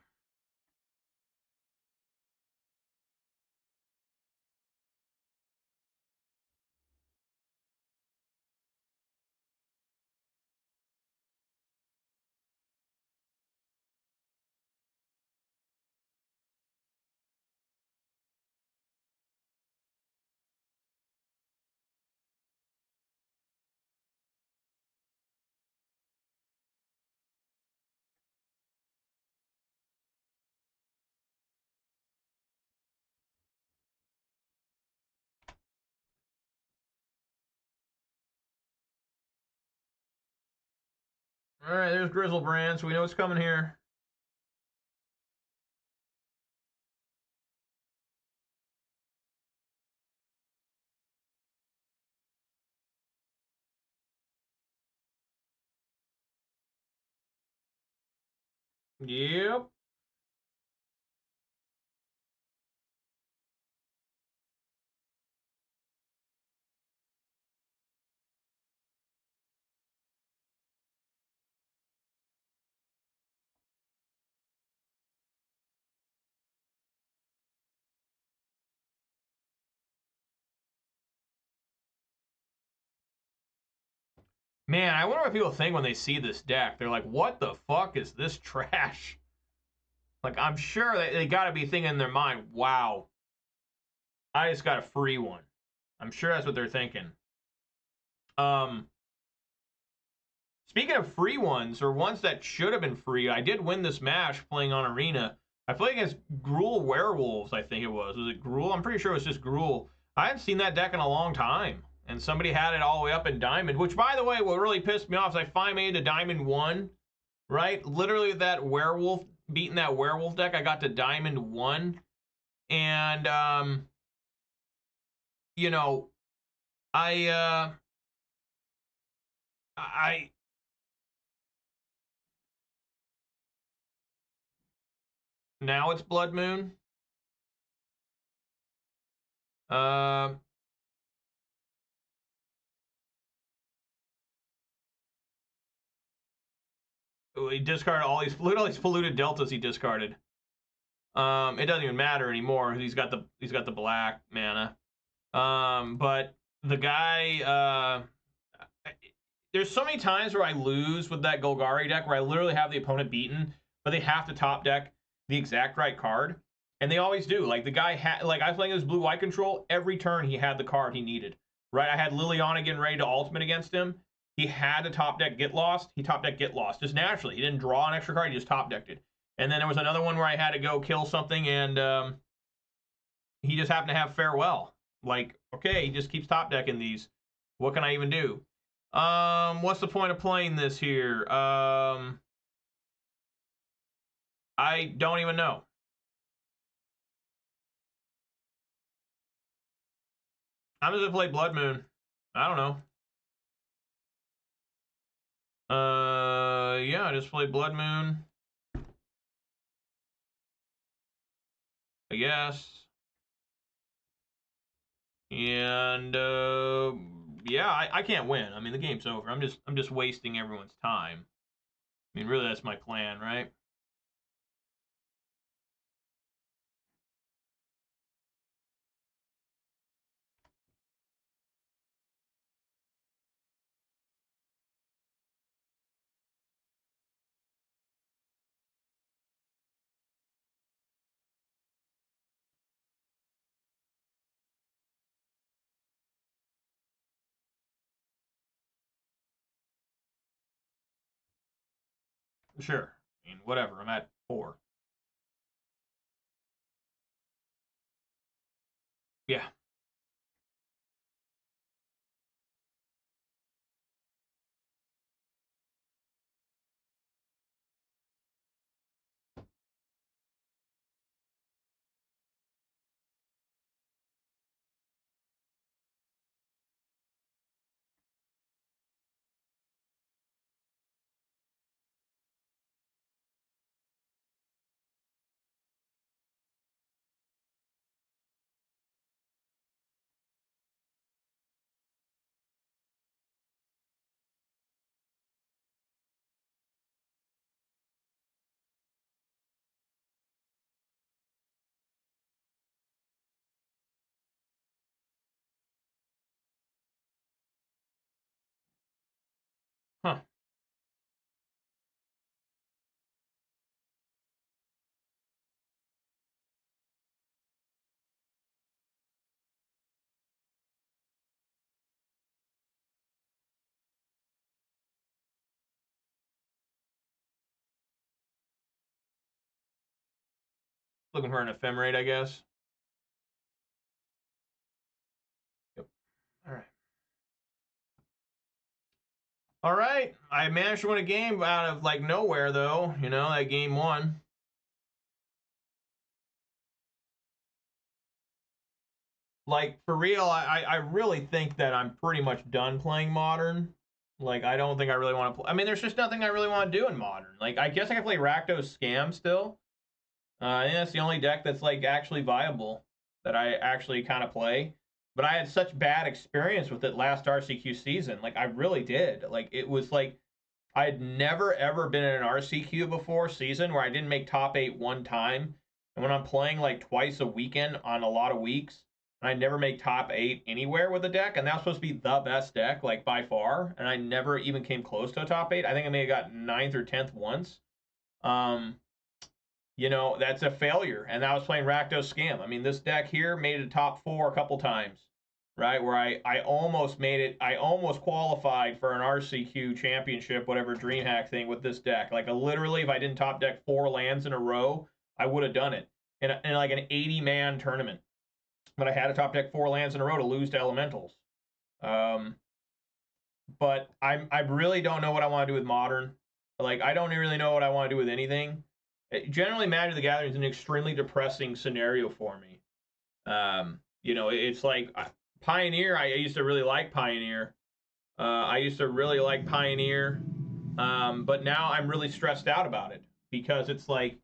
All right, there's Grizzlebrand, so we know what's coming here. Yep. Man, I wonder what people think when they see this deck. They're like, what the fuck is this trash? Like, I'm sure they got to be thinking in their mind, wow, I just got a free one. I'm sure that's what they're thinking. Speaking of free ones, or ones that should have been free, I did win this match playing on Arena. I played against Gruul Werewolves, I think it was. Was it Gruul? I'm pretty sure it was just Gruul. I hadn't seen that deck in a long time. And somebody had it all the way up in Diamond, which, by the way, what really pissed me off is I finally made it to Diamond 1, right? Literally that werewolf, beating that werewolf deck, I got to Diamond 1. And, you know, I now it's Blood Moon. He discarded all these, look at all these polluted deltas he discarded. It doesn't even matter anymore. He's got the black mana. But the guy, there's so many times where I lose with that Golgari deck where I literally have the opponent beaten, but they have to top deck the exact right card, and they always do. Like the guy had, like I was playing his blue-white control, every turn he had the card he needed. Right, I had Liliana getting ready to ultimate against him. He had to top deck Get Lost. He top deck Get Lost just naturally. He didn't draw an extra card. He just top decked it. And then there was another one where I had to go kill something, and he just happened to have Farewell. Like, okay, he just keeps top decking these. What can I even do? What's the point of playing this here? I don't even know. I'm just gonna play Blood Moon. I don't know. Yeah, I just play Blood Moon. I guess. And yeah, I can't win. I mean, the game's over. I'm just wasting everyone's time. I mean, really, that's my plan, right? Sure. I mean, whatever. I'm at 4. Yeah. Huh. Looking for an ephemerate, I guess. Yep. All right. All right, I managed to win a game out of like nowhere, though. You know, that game one. Like for real, I really think that I'm pretty much done playing Modern. Like I don't think I really want to play. I mean, there's just nothing I really want to do in Modern. Like I guess I can play Rakdos Scam still. I think that's the only deck that's like actually viable that I actually kind of play. But I had such bad experience with it last RCQ season. Like I really did. Like it was like I had never ever been in an RCQ before season where I didn't make top 8 one time. And when I'm playing like twice a weekend on a lot of weeks, I never make top 8 anywhere with a deck, and that was supposed to be the best deck, like by far. And I never even came close to a top 8. I think I may have got 9th or 10th once. You know, that's a failure. And I was playing Rakdos Scam. I mean, this deck here made it a top 4 a couple times, right? Where I almost made it, I almost qualified for an RCQ championship, whatever DreamHack thing with this deck. Like, literally, if I didn't top deck 4 lands in a row, I would have done it in like an 80-man tournament. But I had to top deck 4 lands in a row to lose to Elementals. But I really don't know what I want to do with Modern. Like, I don't really know what I want to do with anything. Generally, Magic the Gathering is an extremely depressing scenario for me. You know, it's like Pioneer. I used to really like Pioneer. I used to really like Pioneer, but now I'm really stressed out about it because it's like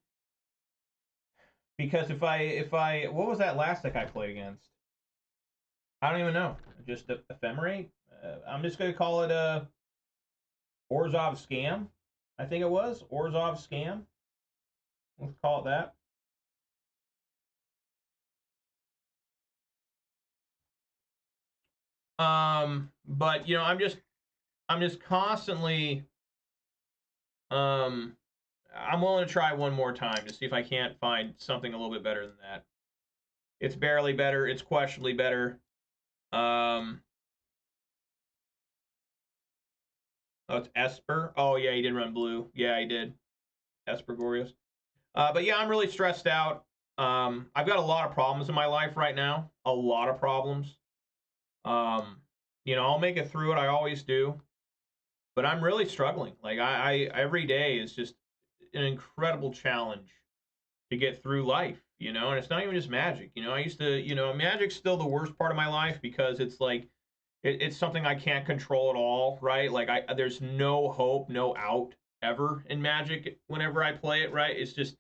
if I what was that last deck I played against? I don't even know. Just Ephemerate. I'm just gonna call it Orzhov Scam. I think it was Orzhov Scam. Let's call it that. But you know, I'm just constantly I'm willing to try one more time to see if I can't find something a little bit better than that. It's barely better, it's questionably better. Oh, it's Esper. Oh yeah, he did run blue. Yeah, he did. Esper Goryos. But yeah, I'm really stressed out. I've got a lot of problems in my life right now. A lot of problems. You know, I'll make it through it. I always do. But I'm really struggling. Like I every day is just an incredible challenge to get through life, you know, and it's not even just Magic. You know, I used to, you know, Magic's still the worst part of my life because it's like it's something I can't control at all, right? Like there's no hope, no out ever in Magic whenever I play it, right? It's just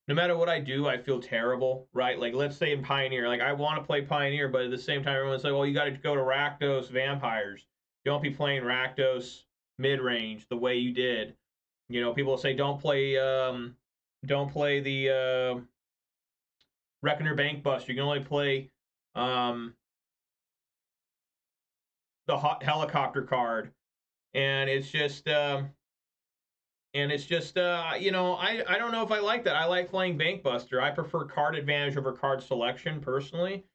no matter what I do, I feel terrible, right? Like let's say in Pioneer, like I want to play Pioneer, but at the same time, everyone's like, well, you got to go to Rakdos Vampires. Don't be playing Rakdos mid range the way you did. You know, people say don't play the Reckoner Bankbuster. You can only play the hot helicopter card, and it's just you know, I don't know if I like that. I like playing Bankbuster. I prefer card advantage over card selection personally.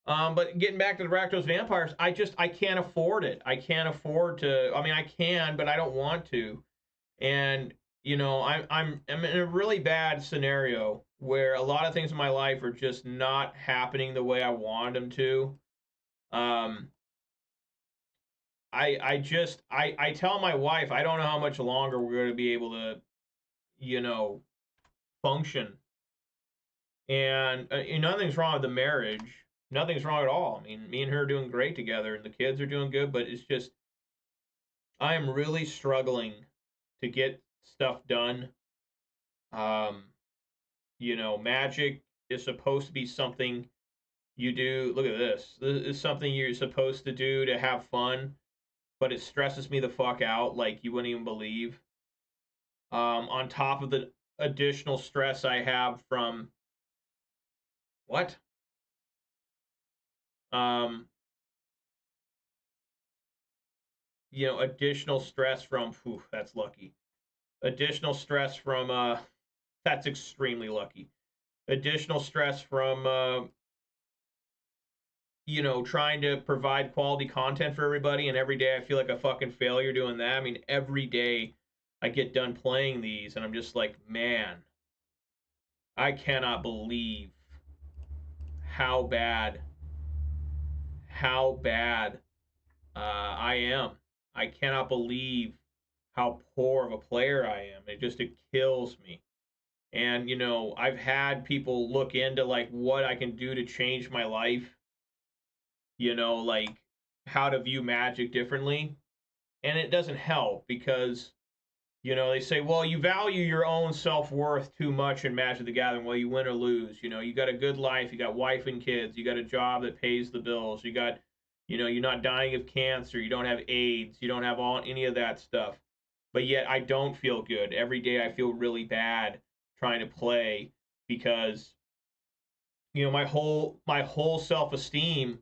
But getting back to the Rakdos Vampires, I can't afford it. I can't afford to. I mean, I can, but I don't want to. And you know, I'm in a really bad scenario where a lot of things in my life are just not happening the way I wanted them to. Um, I tell my wife I don't know how much longer we're going to be able to, you know, function. And nothing's wrong with the marriage. Nothing's wrong at all. I mean, me and her are doing great together, and the kids are doing good. But it's just I am really struggling to get stuff done. Um, you know, Magic is supposed to be something you do. Look at this. This is something you're supposed to do to have fun, but it stresses me the fuck out like you wouldn't even believe. On top of the additional stress I have from what? You know, additional stress from that's lucky. Additional stress from that's extremely lucky. Additional stress from you know, trying to provide quality content for everybody, and every day I feel like a fucking failure doing that. I mean, every day I get done playing these, and I'm just like, man, I cannot believe how bad I am. I cannot believe how poor of a player I am. It kills me. And, you know, I've had people look into like what I can do to change my life, you know, like how to view Magic differently. And it doesn't help because, you know, they say, well, you value your own self-worth too much in Magic the Gathering. Well, you win or lose. You know, you got a good life, you got wife and kids, you got a job that pays the bills, you got, you know, you're not dying of cancer, you don't have AIDS, you don't have any of that stuff. But yet I don't feel good. Every day I feel really bad trying to play because, you know, my whole self-esteem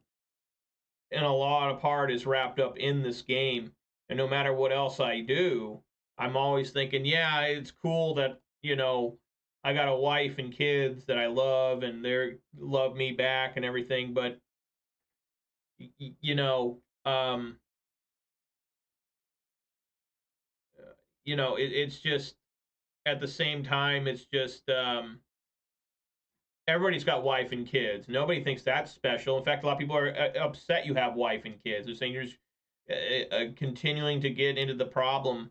in a lot of part is wrapped up in this game. And no matter what else I do, I'm always thinking, yeah, it's cool that, you know, I got a wife and kids that I love and they love me back and everything. But, you know, it's just at the same time, it's just, everybody's got wife and kids. Nobody thinks that's special. In fact, a lot of people are upset you have wife and kids. They're saying you're just, continuing to get into the problem,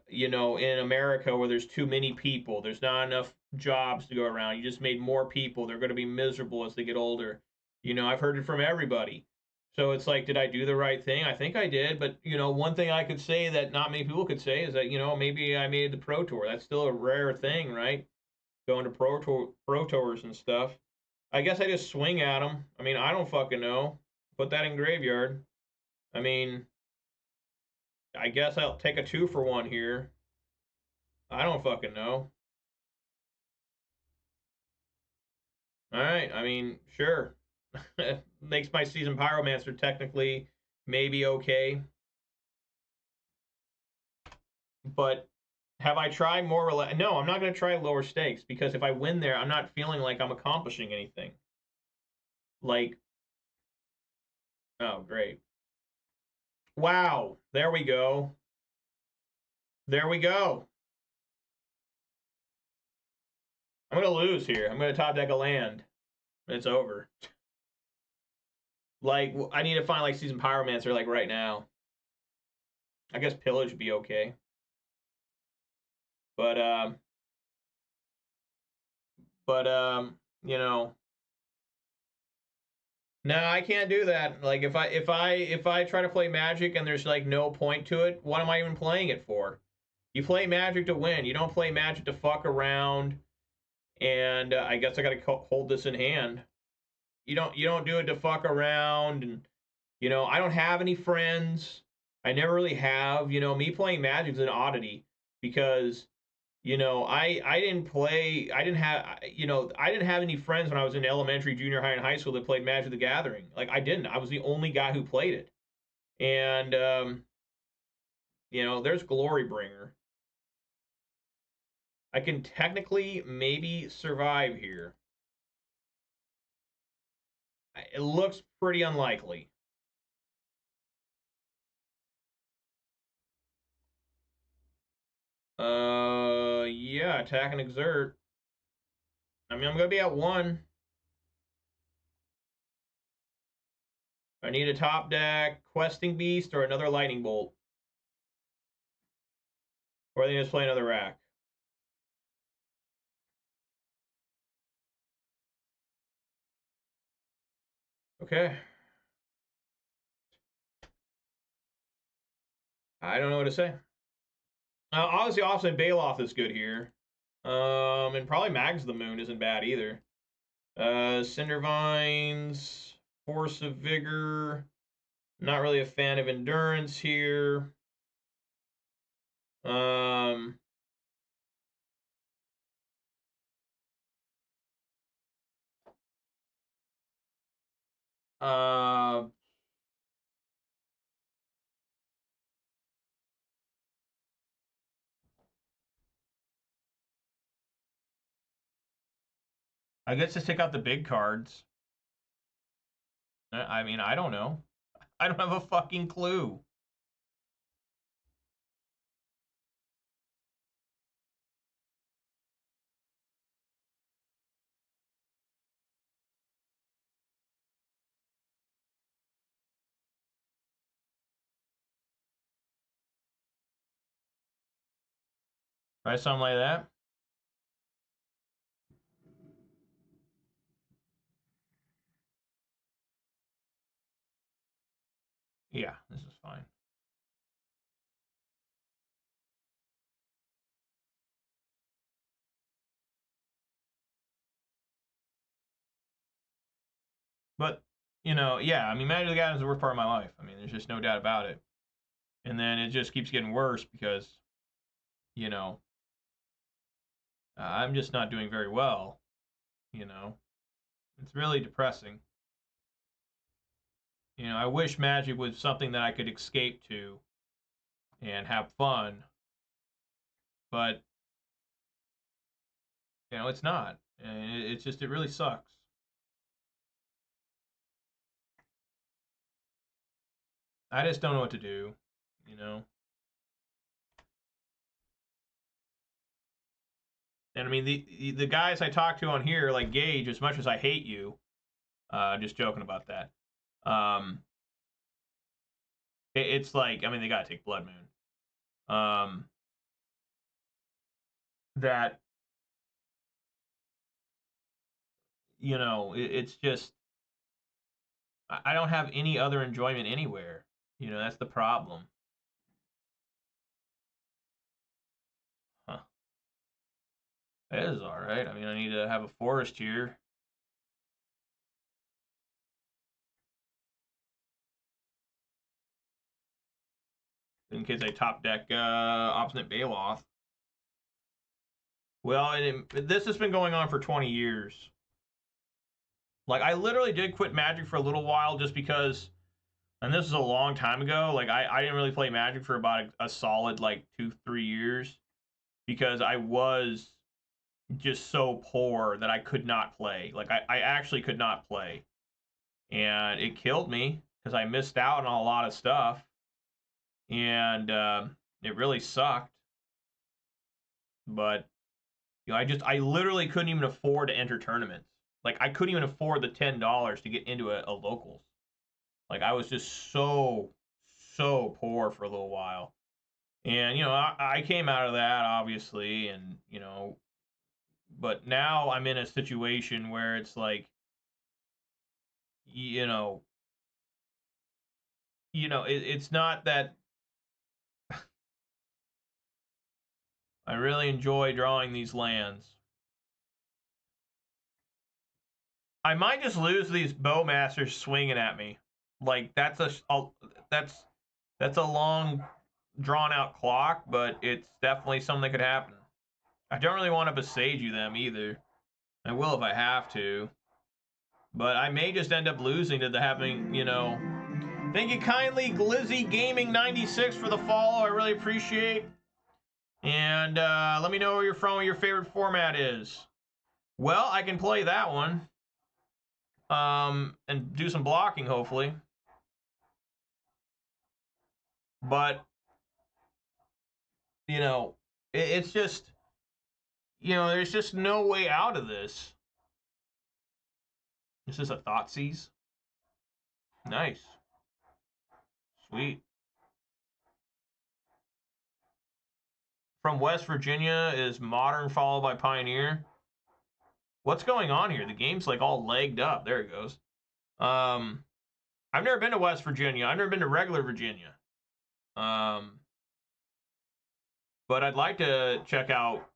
you know, in America where there's too many people. There's not enough jobs to go around. You just made more people. They're going to be miserable as they get older. You know, I've heard it from everybody. So it's like, did I do the right thing? I think I did. But, you know, one thing I could say that not many people could say is that, you know, maybe I made the Pro Tour. That's still a rare thing, right? Going to Pro Tours and stuff. I guess I just swing at them. I mean, I don't fucking know. Put that in graveyard. I mean, I guess I'll take a 2-for-1 here. I don't fucking know. All right, I mean, sure. Makes my Seasoned Pyromancer technically maybe okay. But have I tried more? No, I'm not going to try lower stakes because if I win there, I'm not feeling like I'm accomplishing anything. Like, oh, great. Wow, there we go. There we go. I'm going to lose here. I'm going to top deck a land. It's over. Like, I need to find, like, Seasoned Pyromancer, like, right now. I guess Pillage would be okay. But, you know, no, I can't do that. Like, if I try to play Magic and there's, like, no point to it, what am I even playing it for? You play Magic to win. You don't play Magic to fuck around. And I guess I got to hold this in hand. You don't do it to fuck around. And, you know, I don't have any friends. I never really have. You know, me playing Magic is an oddity because, you know, I didn't play. I didn't have. You know, I didn't have any friends when I was in elementary, junior high, and high school that played Magic the Gathering. Like, I didn't. I was the only guy who played it. And you know, there's Glorybringer. I can technically maybe survive here. It looks pretty unlikely. Yeah, attack and exert. I mean, I'm gonna be at 1. I need a top deck, Questing Beast, or another Lightning Bolt. Or they just play another rack. Okay. I don't know what to say. Obviously, Obstinate Baloth is good here. And probably Mags the Moon isn't bad either. Cindervines, Force of Vigor. Not really a fan of Endurance here. Um, uh, I guess just take out the big cards. I mean, I don't know. I don't have a fucking clue. Try something like that. Yeah, this is fine. But, you know, yeah, I mean, Magic the Gathering is the worst part of my life. I mean, there's just no doubt about it. And then it just keeps getting worse because, you know, I'm just not doing very well, you know. It's really depressing. You know, I wish Magic was something that I could escape to and have fun. But, you know, it's not. And it's just, it really sucks. I just don't know what to do, you know. And I mean, the guys I talk to on here, like Gage, as much as I hate you, just joking about that. It's like, I mean, they gotta take Blood Moon. That, you know, it's just, I don't have any other enjoyment anywhere. You know, that's the problem. Huh. It is all right. I mean, I need to have a forest here. In case I top deck Obstinate Baloth. Well, this has been going on for 20 years. Like, I literally did quit Magic for a little while just because, and this is a long time ago, like, I didn't really play Magic for about a solid, like, 2-3 years because I was just so poor that I could not play. Like, I actually could not play. And it killed me because I missed out on a lot of stuff. And it really sucked. But, you know, I literally couldn't even afford to enter tournaments. Like, I couldn't even afford the $10 to get into a locals. Like, I was just so poor for a little while. And, you know, I came out of that, obviously, and, you know, but now I'm in a situation where it's like, you know, it's not that I really enjoy drawing these lands. I might just lose these Bowmasters swinging at me. Like, that's a long, drawn out clock, but it's definitely something that could happen. I don't really want to Boseiju them either. I will if I have to. But I may just end up losing to the having, you know. Thank you kindly, Glizzy Gaming 96 for the follow. I really appreciate. And let me know where you're from, what your favorite format is. Well, I can play that one. And do some blocking, hopefully. But, you know, it's just, you know, there's just no way out of this. This is a Thoughtseize. Nice. Sweet. From West Virginia is Modern followed by Pioneer. What's going on here? The game's like all legged up. There it goes. I've never been to West Virginia. I've never been to regular Virginia. But I'd like to check out.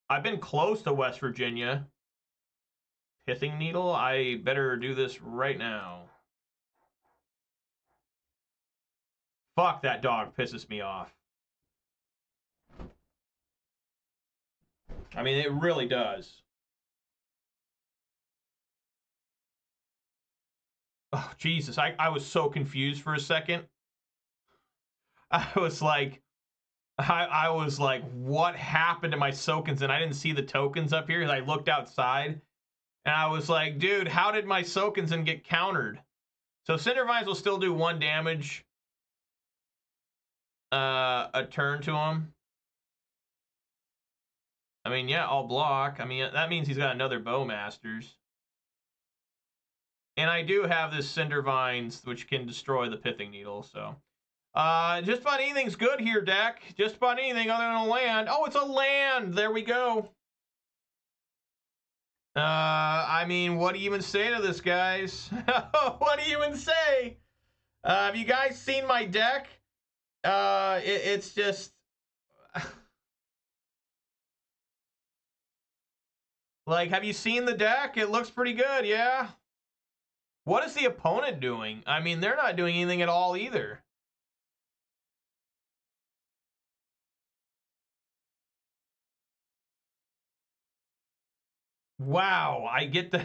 I've been close to West Virginia. Pithing Needle? I better do this right now. Fuck, that dog pisses me off. I mean, it really does. Oh, Jesus. I was so confused for a second. I was like, what happened to my Sokenzan? I didn't see the tokens up here. I looked outside, and I was like, dude, how did my Sokenzan get countered? So Cindervines will still do 1 damage a turn to him. I mean, yeah, I'll block. I mean, that means he's got another Bowmasters. And I do have this Cindervines, which can destroy the Pithing Needle, so. Just about anything's good here, deck. Just about anything other than a land. Oh, it's a land. There we go. I mean, what do you even say to this, guys? What do you even say? Have you guys seen my deck? It's just... like, have you seen the deck? It looks pretty good, yeah? What is the opponent doing? I mean, they're not doing anything at all either. Wow, I get the...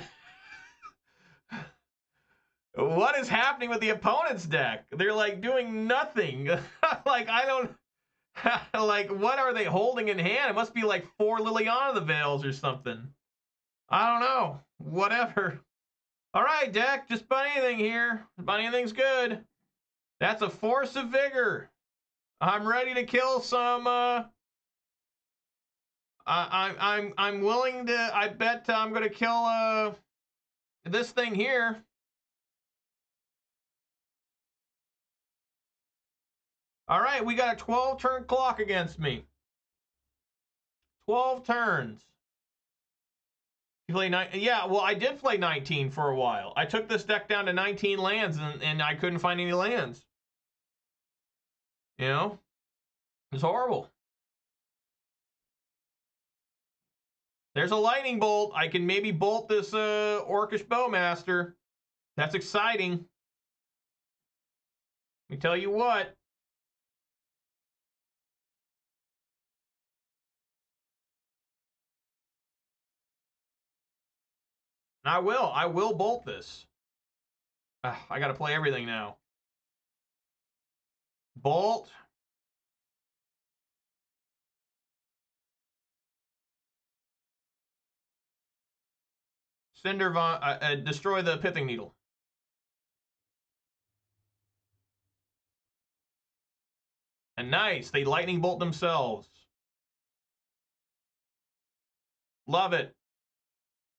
What is happening with the opponent's deck? They're, like, doing nothing. Like, I don't... like, what are they holding in hand? It must be, like, 4 Liliana the Veils or something. I don't know. Whatever. All right, deck. Just about anything here. About anything's good. That's a Force of Vigor. I'm ready to kill some, I'm willing to, I bet I'm going to kill, this thing here. All right, we got a 12-turn clock against me. 12 turns. You play 9? Yeah, well, I did play 19 for a while. I took this deck down to 19 lands, and I couldn't find any lands. You know? It's horrible. There's a lightning bolt. I can maybe bolt this Orcish Bowmaster. That's exciting. Let me tell you what. I will bolt this. I gotta play everything now. Bolt. Cindervine, destroy the Pithing Needle. And nice, they lightning bolt themselves. Love it.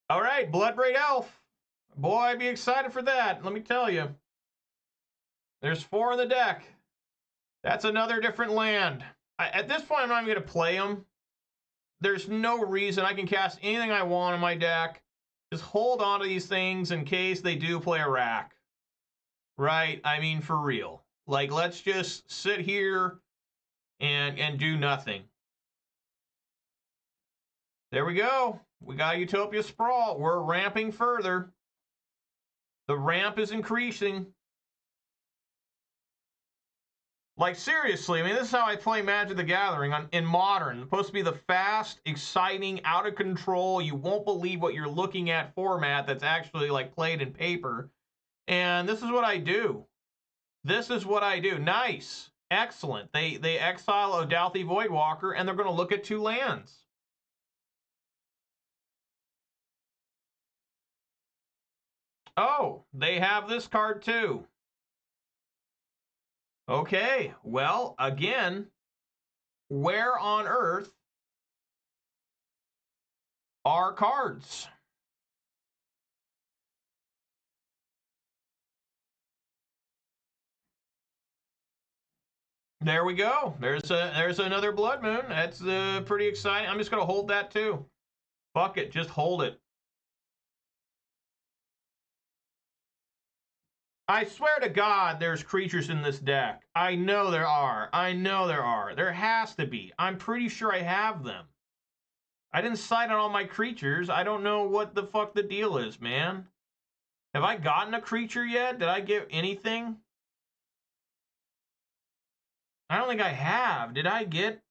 All right, Bloodbraid Elf. Boy, I'd be excited for that. Let me tell you. There's 4 in the deck. That's another different land. At this point, I'm not even going to play them. There's no reason. I can cast anything I want in my deck. Just hold on to these things in case they do play a rack. Right? I mean, for real. Like, let's just sit here and do nothing. There we go. We got Utopia Sprawl. We're ramping further. The ramp is increasing. Like, seriously, I mean, this is how I play Magic the Gathering in Modern. It's supposed to be the fast, exciting, out of control, you won't believe what you're looking at format that's actually, like, played in paper. And this is what I do. This is what I do. Nice. Excellent. They exile Odalthi Voidwalker, and they're going to look at 2 lands. Oh, they have this card, too. Okay, well, again, where on earth are cards? There we go. There's another Blood Moon. That's pretty exciting. I'm just going to hold that too. Fuck it, just hold it. I swear to God, there's creatures in this deck. I know there are. I know there are. There has to be. I'm pretty sure I have them. I didn't cite on all my creatures. I don't know what the fuck the deal is, man. Have I gotten a creature yet? Did I get anything? I don't think I have. Did I get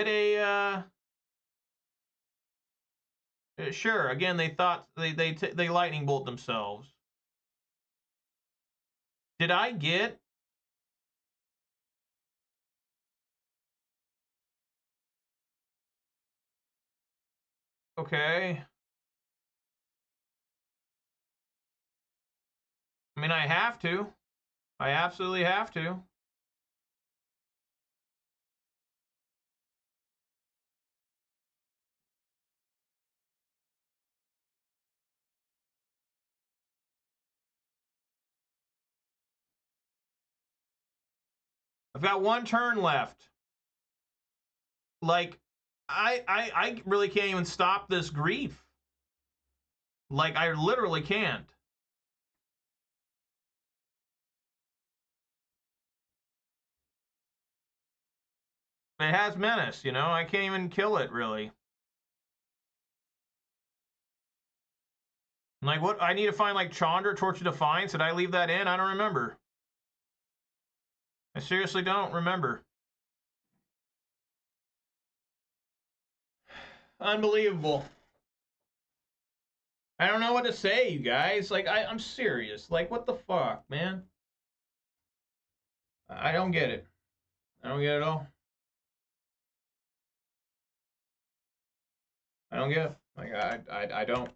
a sure, again they thought they lightning bolt themselves. Did I get okay. I mean, I have to. I absolutely have to. I've got one turn left. Like, I really can't even stop this grief. Like, I literally can't. It has menace, you know? I can't even kill it, really. Like, what? I need to find, like, Chandra, Torch of Defiance. Did I leave that in? I don't remember. I seriously don't remember. Unbelievable. I don't know what to say, you guys. Like, I'm serious. Like, what the fuck, man? I don't get it. I don't get it at all. I don't get it. Like, I don't.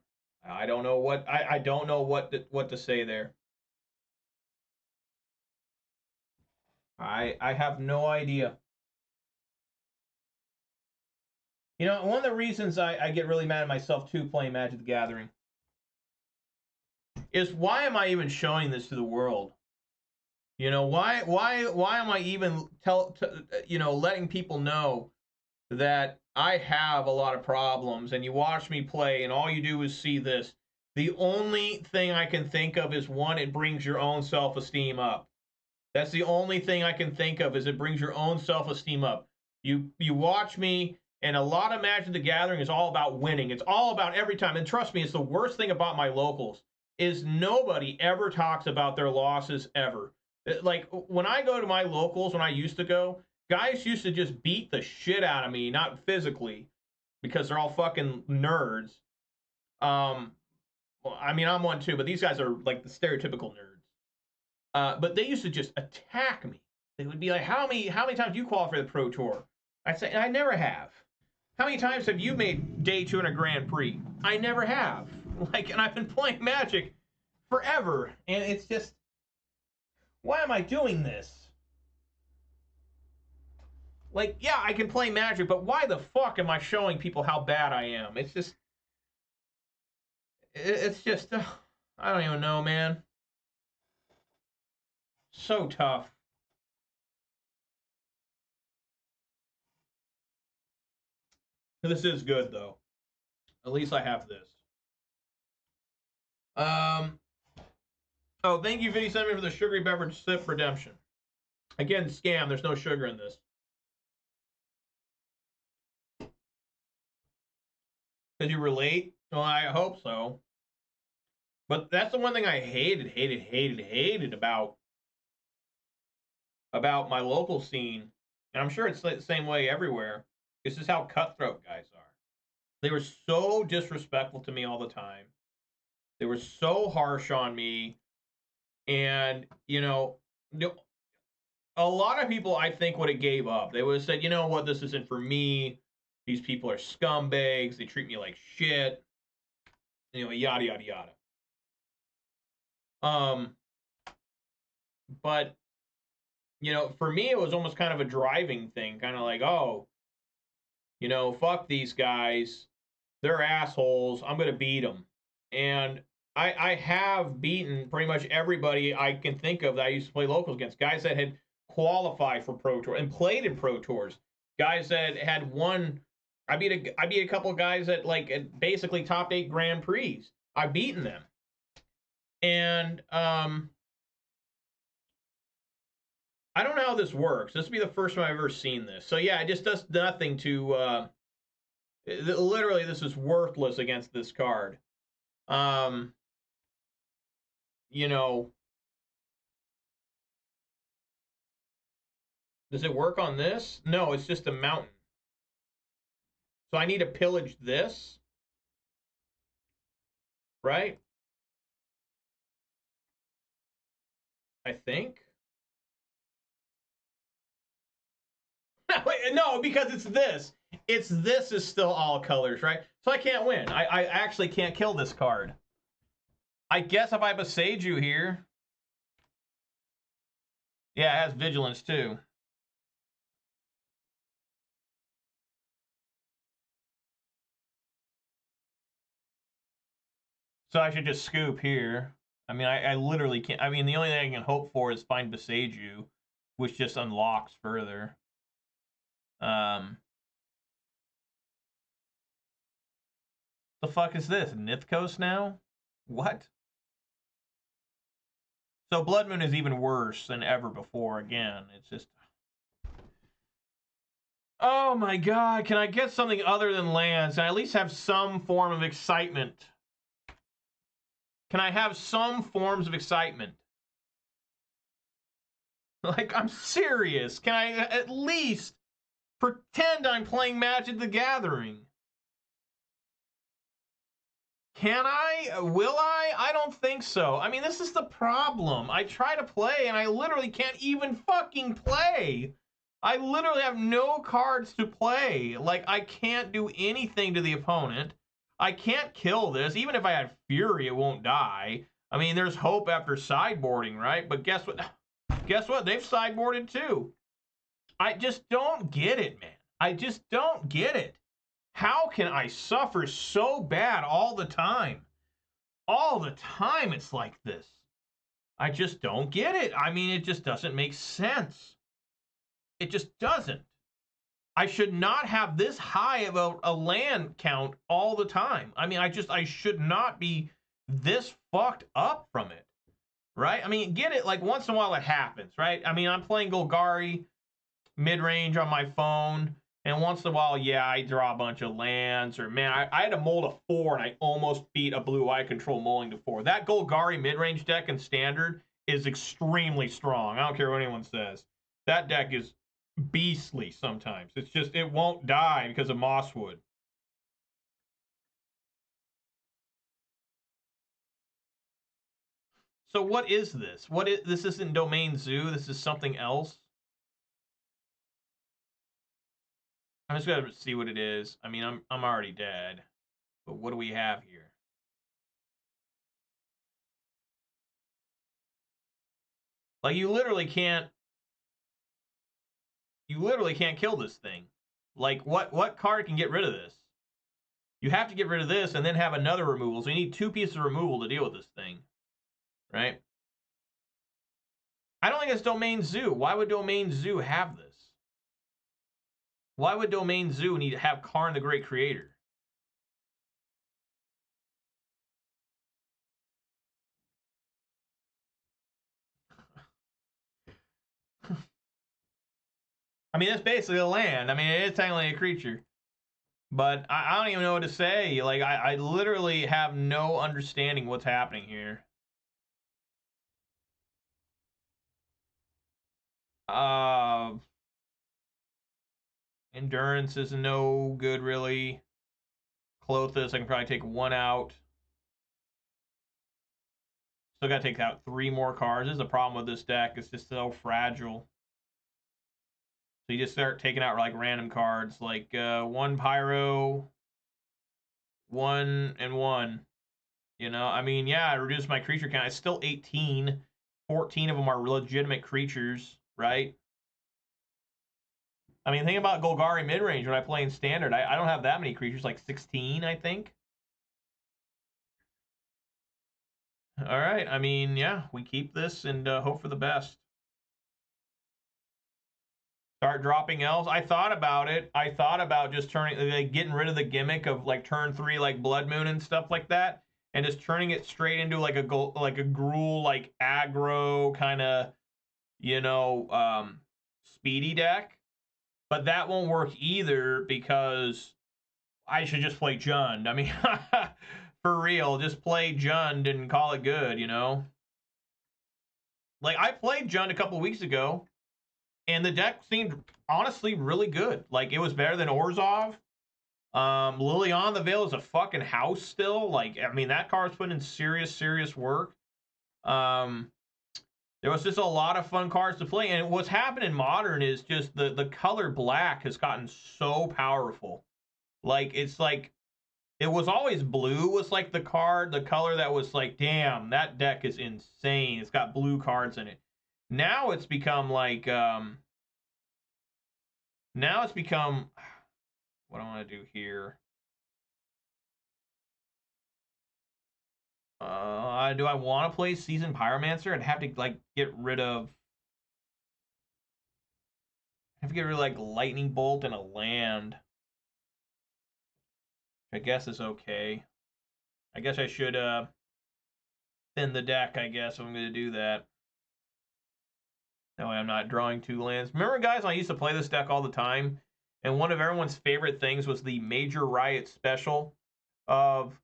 I don't know what I don't know what to say there. I have no idea. You know, one of the reasons I get really mad at myself too playing Magic the Gathering is why am I even showing this to the world? You know, why am I even letting people know that I have a lot of problems and you watch me play and all you do is see this. The only thing I can think of is one, it brings your own self-esteem up. That's the only thing I can think of is it brings your own self-esteem up. You watch me, and a lot of Magic the Gathering is all about winning. It's all about every time. And trust me, it's the worst thing about my locals is nobody ever talks about their losses ever. Like, when I go to my locals, when I used to go, guys used to just beat the shit out of me, not physically, because they're all fucking nerds. Well, I mean, I'm one too, but these guys are like the stereotypical nerds. But they used to just attack me. They would be like, how many times do you qualify for the Pro Tour? I'd say, I never have. How many times have you made day 2 in a Grand Prix? I never have. Like, and I've been playing Magic forever. And it's just, why am I doing this? Like, yeah, I can play Magic, but why the fuck am I showing people how bad I am? It's just, I don't even know, man. So tough. This is good, though. At least I have this. Oh, thank you, Vinny Sent me for the sugary beverage sip redemption. Again, scam. There's no sugar in this. Did you relate? Well, I hope so. But that's the one thing I hated about my local scene. And I'm sure it's the same way everywhere. This is how cutthroat guys are. They were so disrespectful to me all the time. They were so harsh on me. And, you know, a lot of people, I think, would have gave up. They would have said, you know what, this isn't for me. These people are scumbags. They treat me like shit. You know, yada, yada, yada. But, you know, for me, it was almost kind of a driving thing. Kind of like, oh, you know, fuck these guys. They're assholes. I'm going to beat them. And I have beaten pretty much everybody I can think of that I used to play locals against. Guys that had qualified for Pro Tour and played in Pro Tours. Guys that had won. I beat a couple of guys that like basically top 8 Grand Prix. I've beaten them. And I don't know how this works. This will be the first time I've ever seen this. So yeah, it just does nothing to literally this is worthless against this card. You know, does it work on this? No, it's just a mountain. So I need to pillage this, right? I think. No, because it's this. This is still all colors, right? So I can't win. I actually can't kill this card. I guess if I Boseiju here. Yeah, it has vigilance too. So I should just scoop here. I mean, I literally can't. I mean, the only thing I can hope for is find Boseiju, which just unlocks further. The fuck is this? Nithcos now? What? So Blood Moon is even worse than ever before again. It's just... Oh my god, can I get something other than lands? Can I at least have some form of excitement? Can I have some forms of excitement? Like, I'm serious. Can I at least pretend I'm playing Magic the Gathering? Can I? Will I? I don't think so. I mean, this is the problem. I try to play and I literally can't even fucking play. I literally have no cards to play. Like, I can't do anything to the opponent. I can't kill this. Even if I had Fury, it won't die. I mean, there's hope after sideboarding, right? But guess what? Guess what? They've sideboarded too. I just don't get it, man. I just don't get it. How can I suffer so bad all the time? All the time it's like this. I just don't get it. I mean, it just doesn't make sense. It just doesn't. I should not have this high of a land count all the time. I mean, I should not be this fucked up from it, right? I mean, get it, like once in a while it happens, right? I mean, I'm playing Golgari mid-range on my phone, and once in a while, yeah, I draw a bunch of lands, or man, I had to mold a 4 and I almost beat a blue-eye control mulling to 4. That Golgari mid-range deck in Standard is extremely strong. I don't care what anyone says. That deck is beastly sometimes. It's just, it won't die because of Mosswood. So what is this? This isn't Domain Zoo. This is something else. I'm just gonna see what it is. I mean, I'm already dead. But what do we have here? Like, you literally can't kill this thing. Like, what card can get rid of this? You have to get rid of this and then have another removal. So you need 2 pieces of removal to deal with this thing. Right? I don't think it's Domain Zoo. Why would Domain Zoo have this? Why would Domain Zoo need to have Karn the Great Creator? I mean, it's basically a land. I mean, it is technically a creature. But I don't even know what to say. Like, I literally have no understanding what's happening here. Endurance is no good, really. Klothys, I can probably take 1 out. Still gotta take out 3 more cards. This is the problem with this deck. It's just so fragile. So you just start taking out, like, random cards. Like, 1 Pyro, 1 and 1. You know, I mean, yeah, I reduced my creature count. It's still 18. 14 of them are legitimate creatures, right? I mean, think about Golgari midrange when I play in Standard. I don't have that many creatures, like 16, I think. All right, I mean, yeah, we keep this and hope for the best. Start dropping elves. I thought about it. I thought about just turning, like, getting rid of the gimmick of like turn 3, like Blood Moon and stuff like that, and just turning it straight into like a Gruul, like aggro kind of, you know, speedy deck. But that won't work either because I should just play Jund. I mean, for real, just play Jund and call it good, you know? Like, I played Jund a couple of weeks ago, and the deck seemed honestly really good. Like, it was better than Orzhov. Liliana the Veil is a fucking house still. Like, I mean, that card's put in serious work. There was just a lot of fun cards to play. And what's happened in Modern is just the color black has gotten so powerful. Like, it's like, it was always blue was like the color that was like, damn, that deck is insane. It's got blue cards in it. Now it's become like, now it's become, what do I want to do here? Do I want to play Seasoned Pyromancer? I'd have to, like, get rid of I have to get rid of like Lightning Bolt and a land. I guess is okay. I guess I should thin the deck, I guess, if I'm going to do that. That way I'm not drawing 2 lands. Remember, guys, I used to play this deck all the time, and one of everyone's favorite things was the Major Riot special of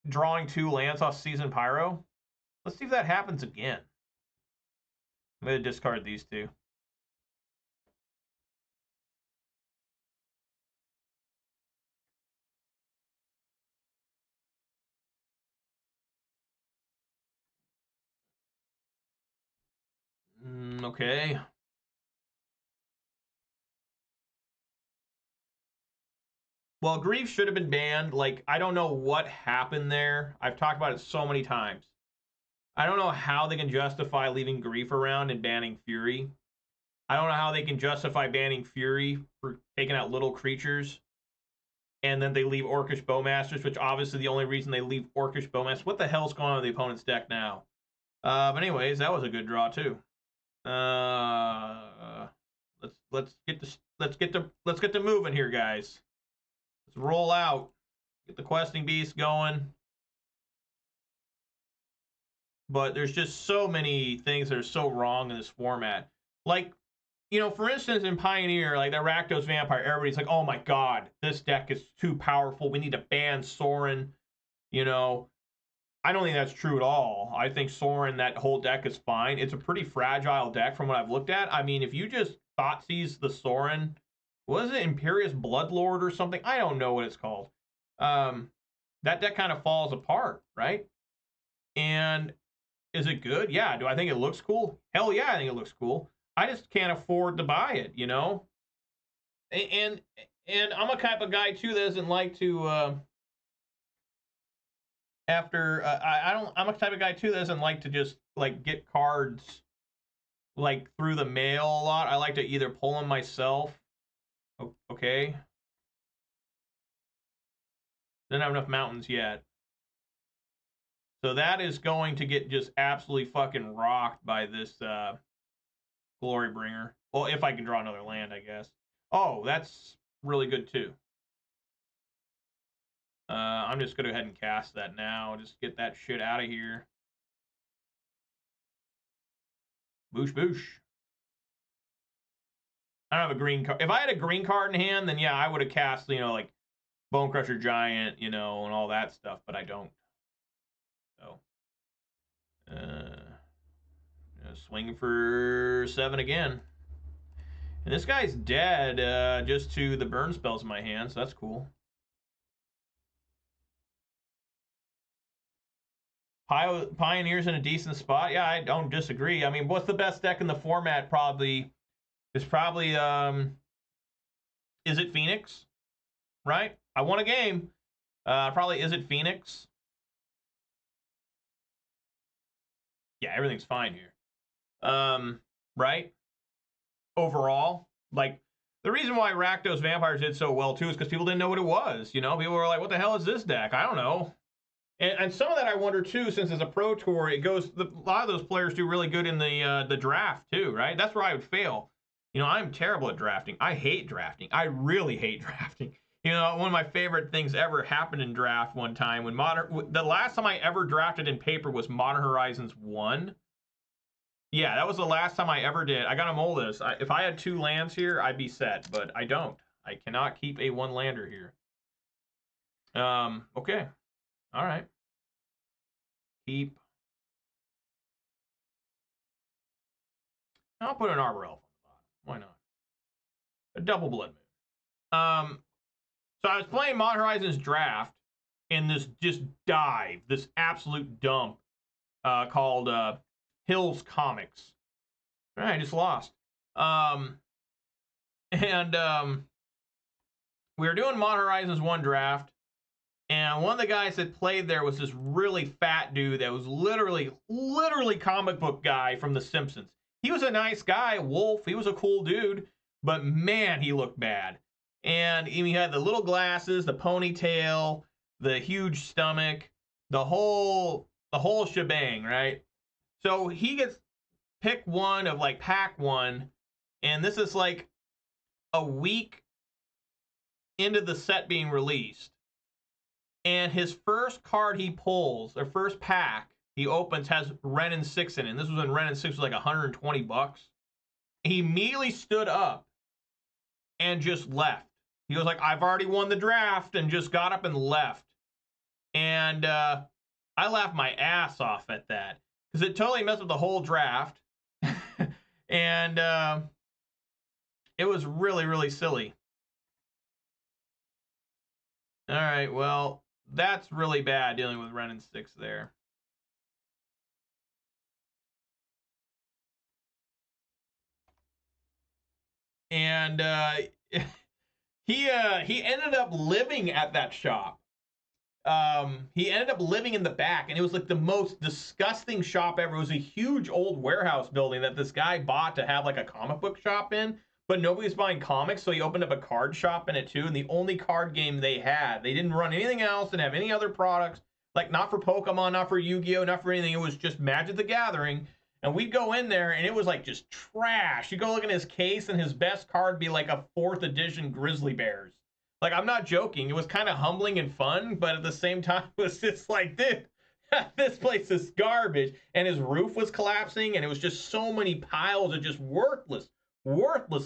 drawing 2 lands off Seasoned Pyro. Let's see if that happens again. I'm going to discard these 2. Okay. Well, Grief should have been banned. Like, I don't know what happened there. I've talked about it so many times. I don't know how they can justify leaving Grief around and banning Fury. I don't know how they can justify banning Fury for taking out little creatures. And then they leave Orcish Bowmasters, which obviously the only reason they leave Orcish Bowmasters. What the hell's going on with the opponent's deck now? But anyways, that was a good draw too. Let's get to moving here, guys. Let's roll out. Get the questing beast going. But there's just so many things that are so wrong in this format. Like, you know, for instance, in Pioneer, like that Rakdos Vampire, everybody's like, oh my god, this deck is too powerful. We need to ban Sorin. You know, I don't think that's true at all. I think Sorin, that whole deck is fine. It's a pretty fragile deck from what I've looked at. I mean, if you just Thoughtseize the Sorin, was it Imperious Bloodlord or something? I don't know what it's called. That deck kind of falls apart, right? And is it good? Yeah. Do I think it looks cool? Hell yeah, I think it looks cool. I just can't afford to buy it, you know? And I'm a type of guy, too, that doesn't like to, I'm a type of guy, too, that doesn't like to just, like, get cards, like, through the mail a lot. I like to either pull them myself. Okay. Didn't have enough mountains yet. So that is going to get just absolutely fucking rocked by this Glorybringer. Well, if I can draw another land, I guess. Oh, that's really good too. I'm just going to go ahead and cast that now. Just get that shit out of here. Boosh, boosh. I don't have a green card. If I had a green card in hand, then yeah, I would have cast, you know, like Bonecrusher Giant, you know, and all that stuff, but I don't. So, swinging for 7 again. And this guy's dead just to the burn spells in my hand, so that's cool. Pioneer's in a decent spot. Yeah, I don't disagree. I mean, what's the best deck in the format? Probably is Is it Phoenix? Right? I won a game. Probably Is it Phoenix? Yeah, everything's fine here. Right? Overall, like, the reason why Rakdos Vampires did so well, too, is because people didn't know what it was. You know, people were like, what the hell is this deck? I don't know. And some of that I wonder, too, since it's a pro tour, it goes, a lot of those players do really good in the draft, too, right? That's where I would fail. You know, I'm terrible at drafting. I hate drafting. I really hate drafting. You know, one of my favorite things ever happened in draft one time when the last time I ever drafted in paper was Modern Horizons 1. Yeah, that was the last time I ever did. I got a mold this. If I had 2 lands here, I'd be set, but I don't. I cannot keep a 1-lander here. Okay. All right. Keep. I'll put an Arbor Elf on the bottom. Why not? A double Blood Moon. So I was playing Modern Horizons draft in this just dive, this absolute dump called Hills Comics. All right, I just lost. We were doing Modern Horizons 1 draft, and one of the guys that played there was this really fat dude that was literally comic book guy from The Simpsons. He was a nice guy, Wolf. He was a cool dude, but man, he looked bad. And he had the little glasses, the ponytail, the huge stomach, the whole shebang, right? So he gets pick 1 of like pack 1, and this is like a week into the set being released. And his first card he pulls, or first pack he opens, has Wrenn and Six in it. And this was when Wrenn and Six was like $120. He immediately stood up and just left. He was like, I've already won the draft, and just got up and left. And I laughed my ass off at that, because it totally messed up the whole draft. And it was really, really silly. All right, well, that's really bad dealing with Wrenn and Six there. And he ended up living at that shop. He ended up living in the back, and it was like the most disgusting shop ever. It was a huge old warehouse building that this guy bought to have like a comic book shop in, but nobody was buying comics, so he opened up a card shop in it too. And the only card game they had, they didn't run anything else, didn't have any other products, like not for Pokemon, not for Yu-Gi-Oh, not for anything. It was just Magic the Gathering. And we'd go in there, and it was like just trash. You go look in his case, and his best card would be like a 4th edition Grizzly Bears. Like, I'm not joking. It was kind of humbling and fun, but at the same time, it was just like, dude, this place is garbage. And his roof was collapsing, and it was just so many piles of just worthless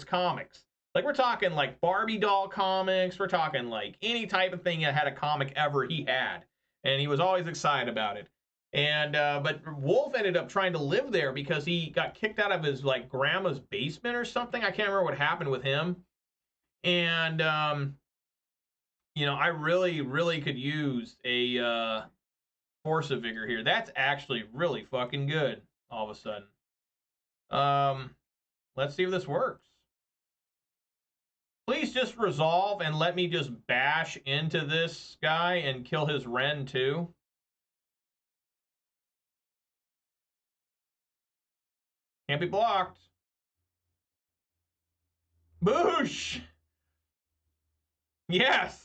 comics. Like, we're talking like Barbie doll comics. We're talking like any type of thing that had a comic ever he had. And he was always excited about it. And but Wolf ended up trying to live there because he got kicked out of his like grandma's basement or something. I can't remember what happened with him. And you know, I really could use a Force of Vigor here. That's actually really fucking good all of a sudden. Let's see if this works. Please just resolve and let me just bash into this guy and kill his Wrenn too. Can't be blocked. Boosh! Yes!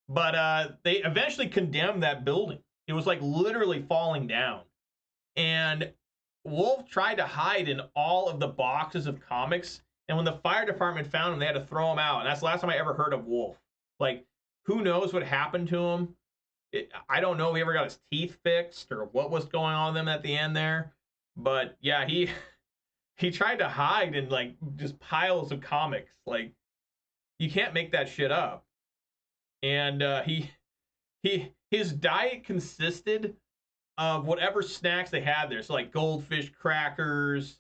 But they eventually condemned that building. It was like literally falling down. And Wolf tried to hide in all of the boxes of comics. And when the fire department found him, they had to throw him out. And that's the last time I ever heard of Wolf. Like, who knows what happened to him? I don't know if he ever got his teeth fixed or what was going on with him at the end there. But yeah, he tried to hide in like just piles of comics. Like, you can't make that shit up. And his diet consisted of whatever snacks they had there. So like goldfish crackers,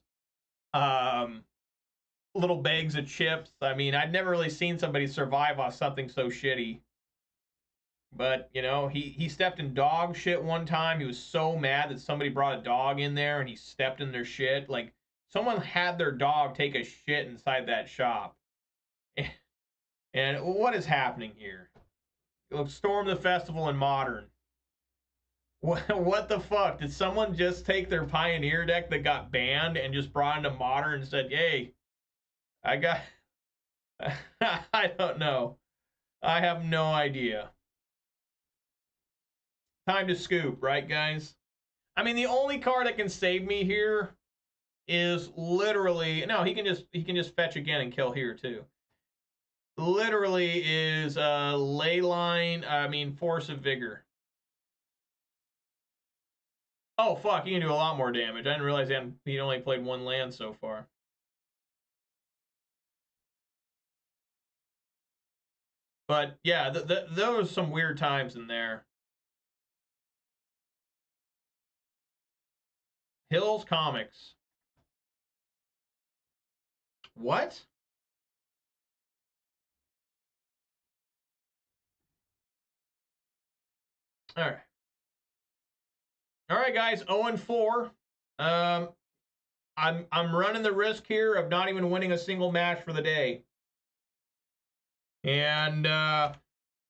little bags of chips. I mean, I'd never really seen somebody survive off something so shitty. But, you know, he stepped in dog shit one time. He was so mad that somebody brought a dog in there and he stepped in their shit. Like, someone had their dog take a shit inside that shop. And what is happening here? Storm the festival in Modern. What the fuck? Did someone just take their Pioneer deck that got banned and just brought into Modern and said, hey, I got... I don't know. I have no idea. Time to scoop, right, guys? I mean, the only card that can save me here is literally... No, he can just fetch again and kill here, too. Literally is Force of Vigor. Oh, fuck, he can do a lot more damage. I didn't realize he'd only played one land so far. But, yeah, there was some weird times in there. Hills Comics. What? All right. All right, guys, 0-4. I'm running the risk here of not even winning a single match for the day. And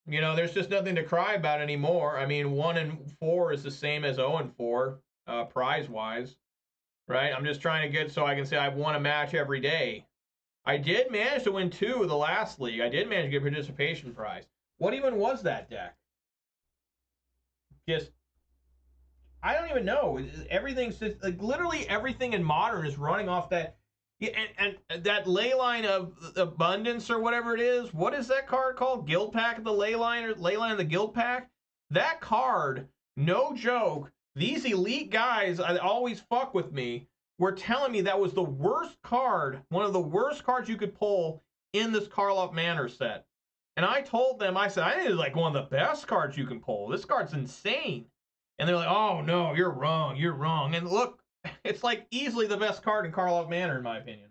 you know, there's just nothing to cry about anymore. I mean, 1-4 is the same as 0-4, prize-wise, right? I'm just trying to get so I can say I've won a match every day. I did manage to win 2 of the last league. I did manage to get participation prize. What even was that deck? Just, I don't even know. Everything's just, like, literally everything in Modern is running off that. Yeah, and that Leyline of Abundance or whatever it is, what is that card called? Guild Pack of the Leyline, or Leyline of the Guild Pack? That card, no joke, these elite guys that always fuck with me were telling me that was the worst card, one of the worst cards you could pull in this Karlov Manor set. And I told them, I said, I think it's like one of the best cards you can pull. This card's insane. And they're like, oh no, you're wrong, you're wrong. And look, it's like easily the best card in Karlov Manor, in my opinion.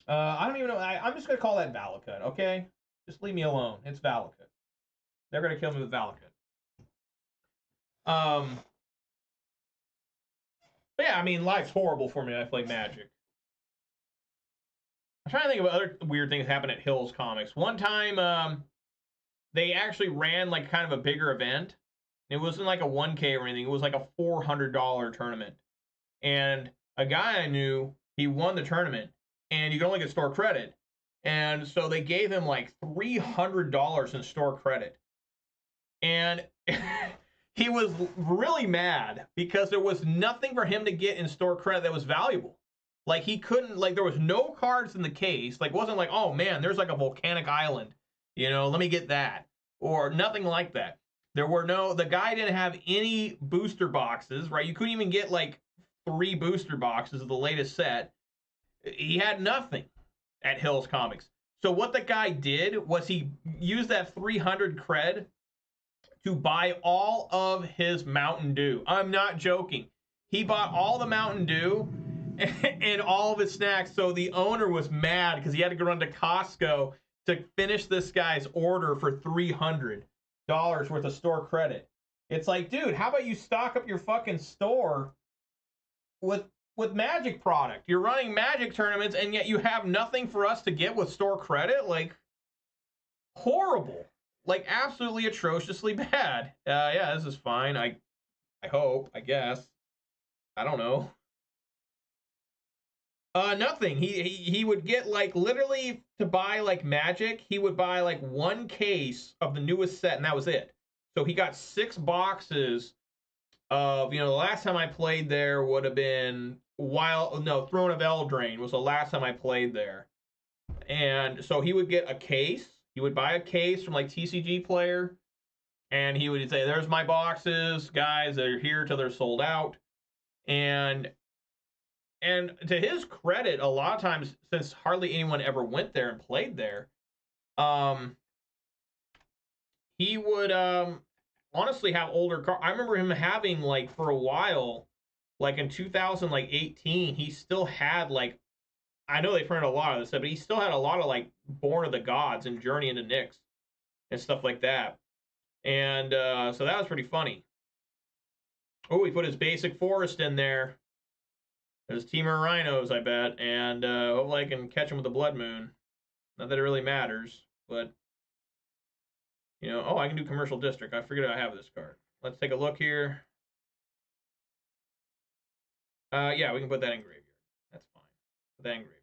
I don't even know. I'm just going to call that Valakut, okay? Just leave me alone. It's Valakut. They're going to kill me with Valakut. But yeah, I mean, life's horrible for me. I play Magic. I'm trying to think of other weird things that happened at Hills Comics. One time, they actually ran like kind of a bigger event. It wasn't like a 1K or anything. It was like a $400 tournament. And a guy I knew, he won the tournament. And you can only get store credit. And so they gave him like $300 in store credit. And he was really mad because there was nothing for him to get in store credit that was valuable. Like he couldn't, like there was no cards in the case. Like it wasn't like, oh man, there's like a volcanic island. You know, let me get that. Or nothing like that. There were no, the guy didn't have any booster boxes, right? You couldn't even get like 3 booster boxes of the latest set. He had nothing at Hills Comics. So what the guy did was he used that 300 cred to buy all of his Mountain Dew. I'm not joking. He bought all the Mountain Dew and all of his snacks. So the owner was mad because he had to go run to Costco to finish this guy's order for $300 worth of store credit. It's like, dude, how about you stock up your fucking store with Magic product? You're running Magic tournaments and yet you have nothing for us to get with store credit? Like, horrible. Like, absolutely atrociously bad. Yeah, this is fine. I hope, I guess. I don't know. Nothing. He would get, like, literally to buy, like, Magic, he would buy, like, 1 case of the newest set, and that was it. So he got 6 boxes of, you know, the last time I played there would have been Throne of Eldraine was the last time I played there. And so he would get a case. He would buy a case from like TCG Player, and he would say, there's my boxes, guys, they're here till they're sold out. And to his credit, a lot of times, since hardly anyone ever went there and played there, he would honestly have older cards. I remember him having, like, for a while, like in 2018, he still had, like, I know they printed a lot of this stuff, but he still had a lot of, like, Born of the Gods and Journey into Nyx and stuff like that. And so that was pretty funny. Oh, he put his basic forest in there. There's Temur Rhinos, I bet. And hopefully I can catch him with the Blood Moon. Not that it really matters, but, you know, oh, I can do Commercial District. I forget I have this card. Let's take a look here. Yeah, we can put that in Graveyard. That's fine. Put that in Graveyard.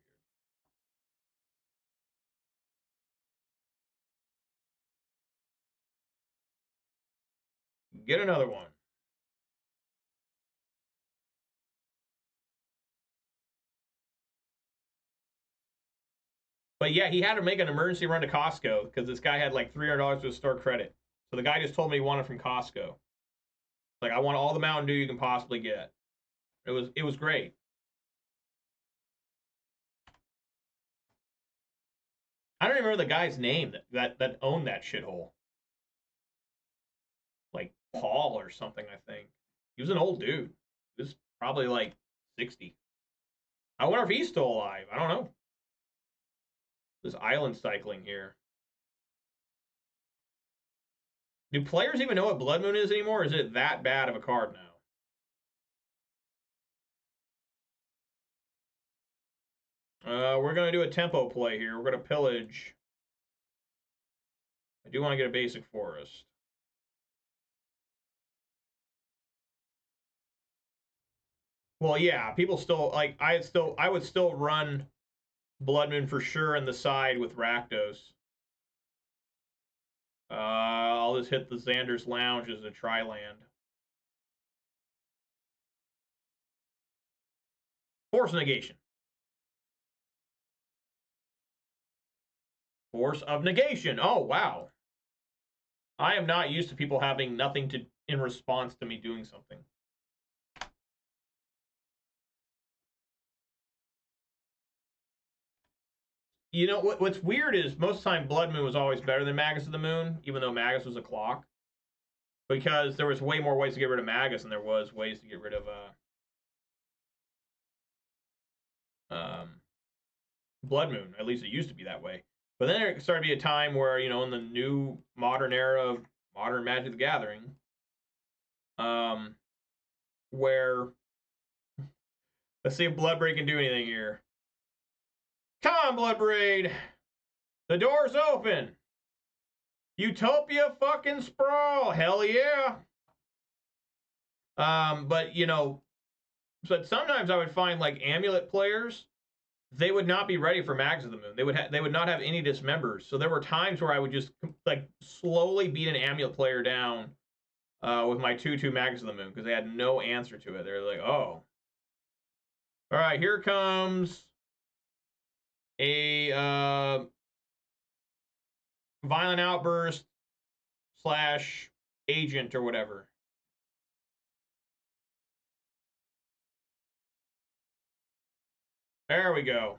Get another one. But yeah, he had to make an emergency run to Costco because this guy had like $300 with store credit. So the guy just told me he wanted from Costco. Like, I want all the Mountain Dew you can possibly get. It was great. I don't even remember the guy's name that owned that shithole. Like Paul or something, I think. He was an old dude. He was probably like 60. I wonder if he's still alive. I don't know. This island cycling here. Do players even know what Blood Moon is anymore, or is it that bad of a card now? We're going to do a tempo play here. We're going to pillage. I do want to get a basic forest. Well, yeah, people still, like, I would still run Blood Moon for sure in the side with Rakdos. I'll just hit the Xander's Lounge as a tri-land. Force negation. Force of Negation. Oh, wow. I am not used to people having nothing to in response to me doing something. You know, what's weird is most of the time Blood Moon was always better than Magus of the Moon, even though Magus was a clock. Because there was way more ways to get rid of Magus than there was ways to get rid of Blood Moon. At least it used to be that way. But then there started to be a time where, you know, in the new modern era of modern Magic the Gathering, where let's see if Bloodbraid can do anything here. Come on, Bloodbraid! The door's open! Utopia fucking Sprawl! Hell yeah! But, you know, but sometimes I would find, like, Amulet players, they would not be ready for Mags of the Moon. They would not have any dismembers. So there were times where I would just, like, slowly beat an Amulet player down with my 2/2 Mags of the Moon because they had no answer to it. They're like, oh. All right, here comes a Violent Outburst / Agent or whatever. There we go.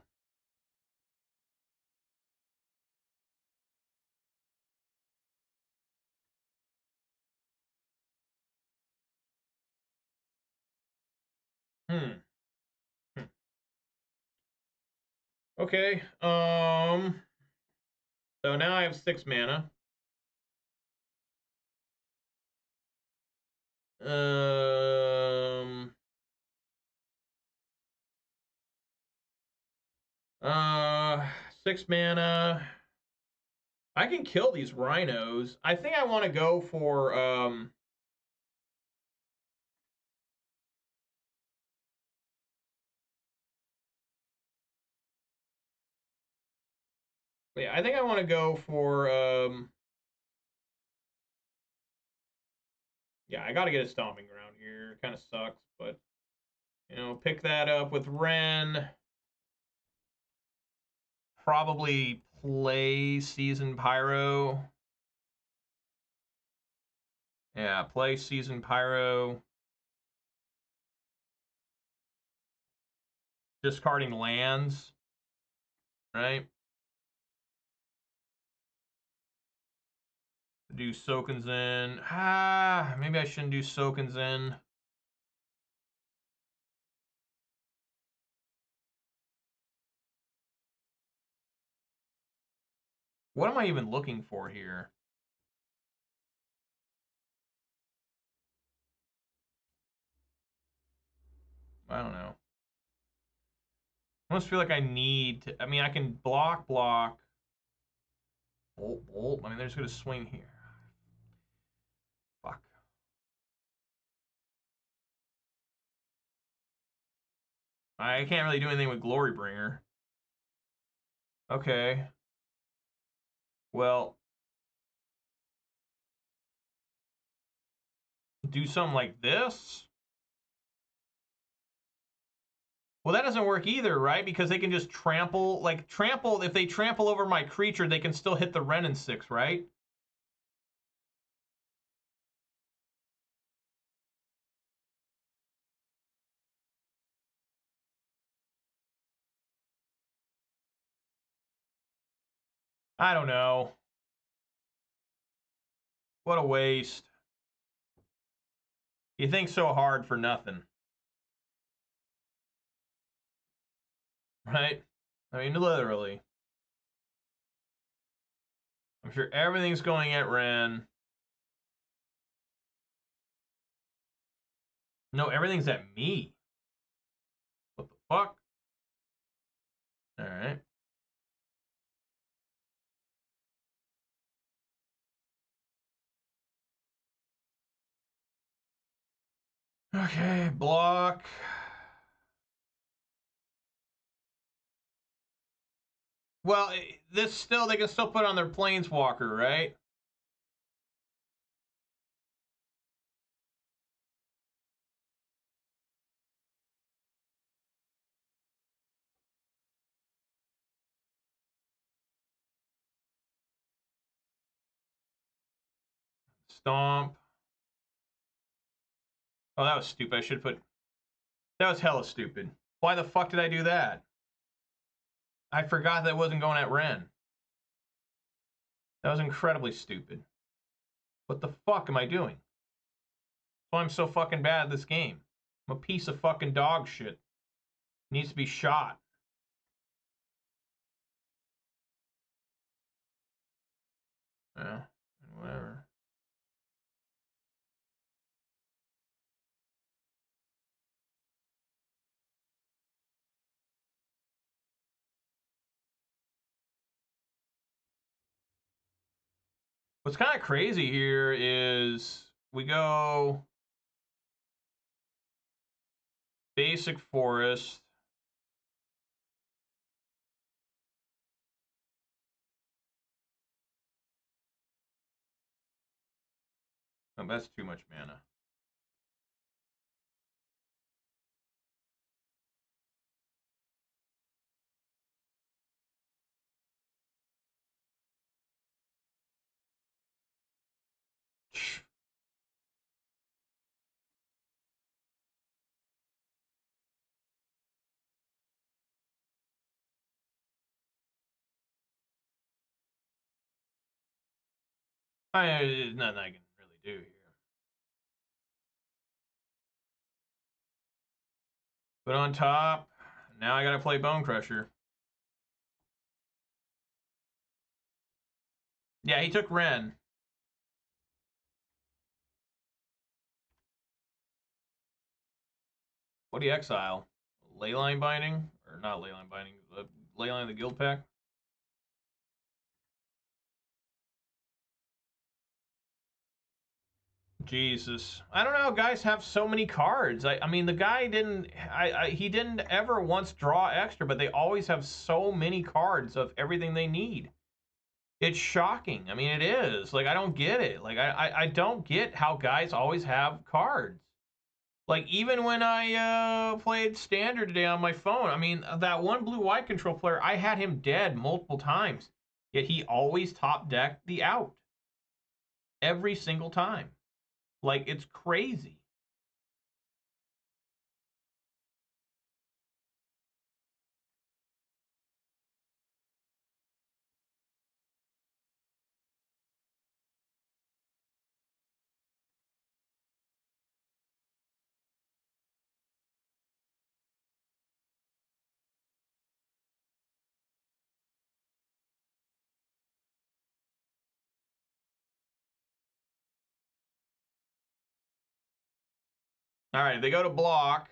Okay. So now I have 6 mana. Um. 6 mana. I can kill these rhinos. I think I want to go for yeah, I think I want to go for yeah, I got to get a Stomping Ground here. Kind of sucks, but you know, pick that up with Wrenn. Probably play Seasoned Pyro. Yeah, play Seasoned Pyro. Discarding lands, right? Do Sokenzan. Maybe I shouldn't do Sokenzan. What am I even looking for here? I don't know. I almost feel like I need to, I mean, I can block. Bolt. I mean, they're just going to swing here. Fuck. I can't really do anything with Glorybringer. Okay. Well, do something like this? Well, that doesn't work either, right? Because they can just trample, if they trample over my creature, they can still hit the Wrenn and Six, right? I don't know. What a waste. You think so hard for nothing. Right? I mean, literally. I'm sure everything's going at Wrenn. No, everything's at me. What the fuck? All right. Okay, block. Well, this still, they can still put on their Planeswalker, right? Stomp. Oh, that was stupid. I should put... That was hella stupid. Why the fuck did I do that? I forgot that wasn't going at Wrenn. That was incredibly stupid. What the fuck am I doing? Why I'm so fucking bad at this game. I'm a piece of fucking dog shit. Needs to be shot. Yeah, whatever. What's kind of crazy here is we go basic forest. Oh, that's too much mana. There's nothing I can really do here. Put on top. Now I gotta play Bonecrusher. Yeah, he took Wrenn. What do you exile? Leyline Binding? Or not Leyline Binding, the Leyline of the Guild Pack? Jesus. I don't know, guys have so many cards. I mean, the guy didn't... he didn't ever once draw extra, but they always have so many cards of everything they need. It's shocking. I mean, it is. Like, I don't get it. Like, I don't get how guys always have cards. Like, even when I played Standard today on my phone, I mean, that one blue-white control player, I had him dead multiple times. Yet he always top-decked the out. Every single time. Like, it's crazy. All right, they go to block.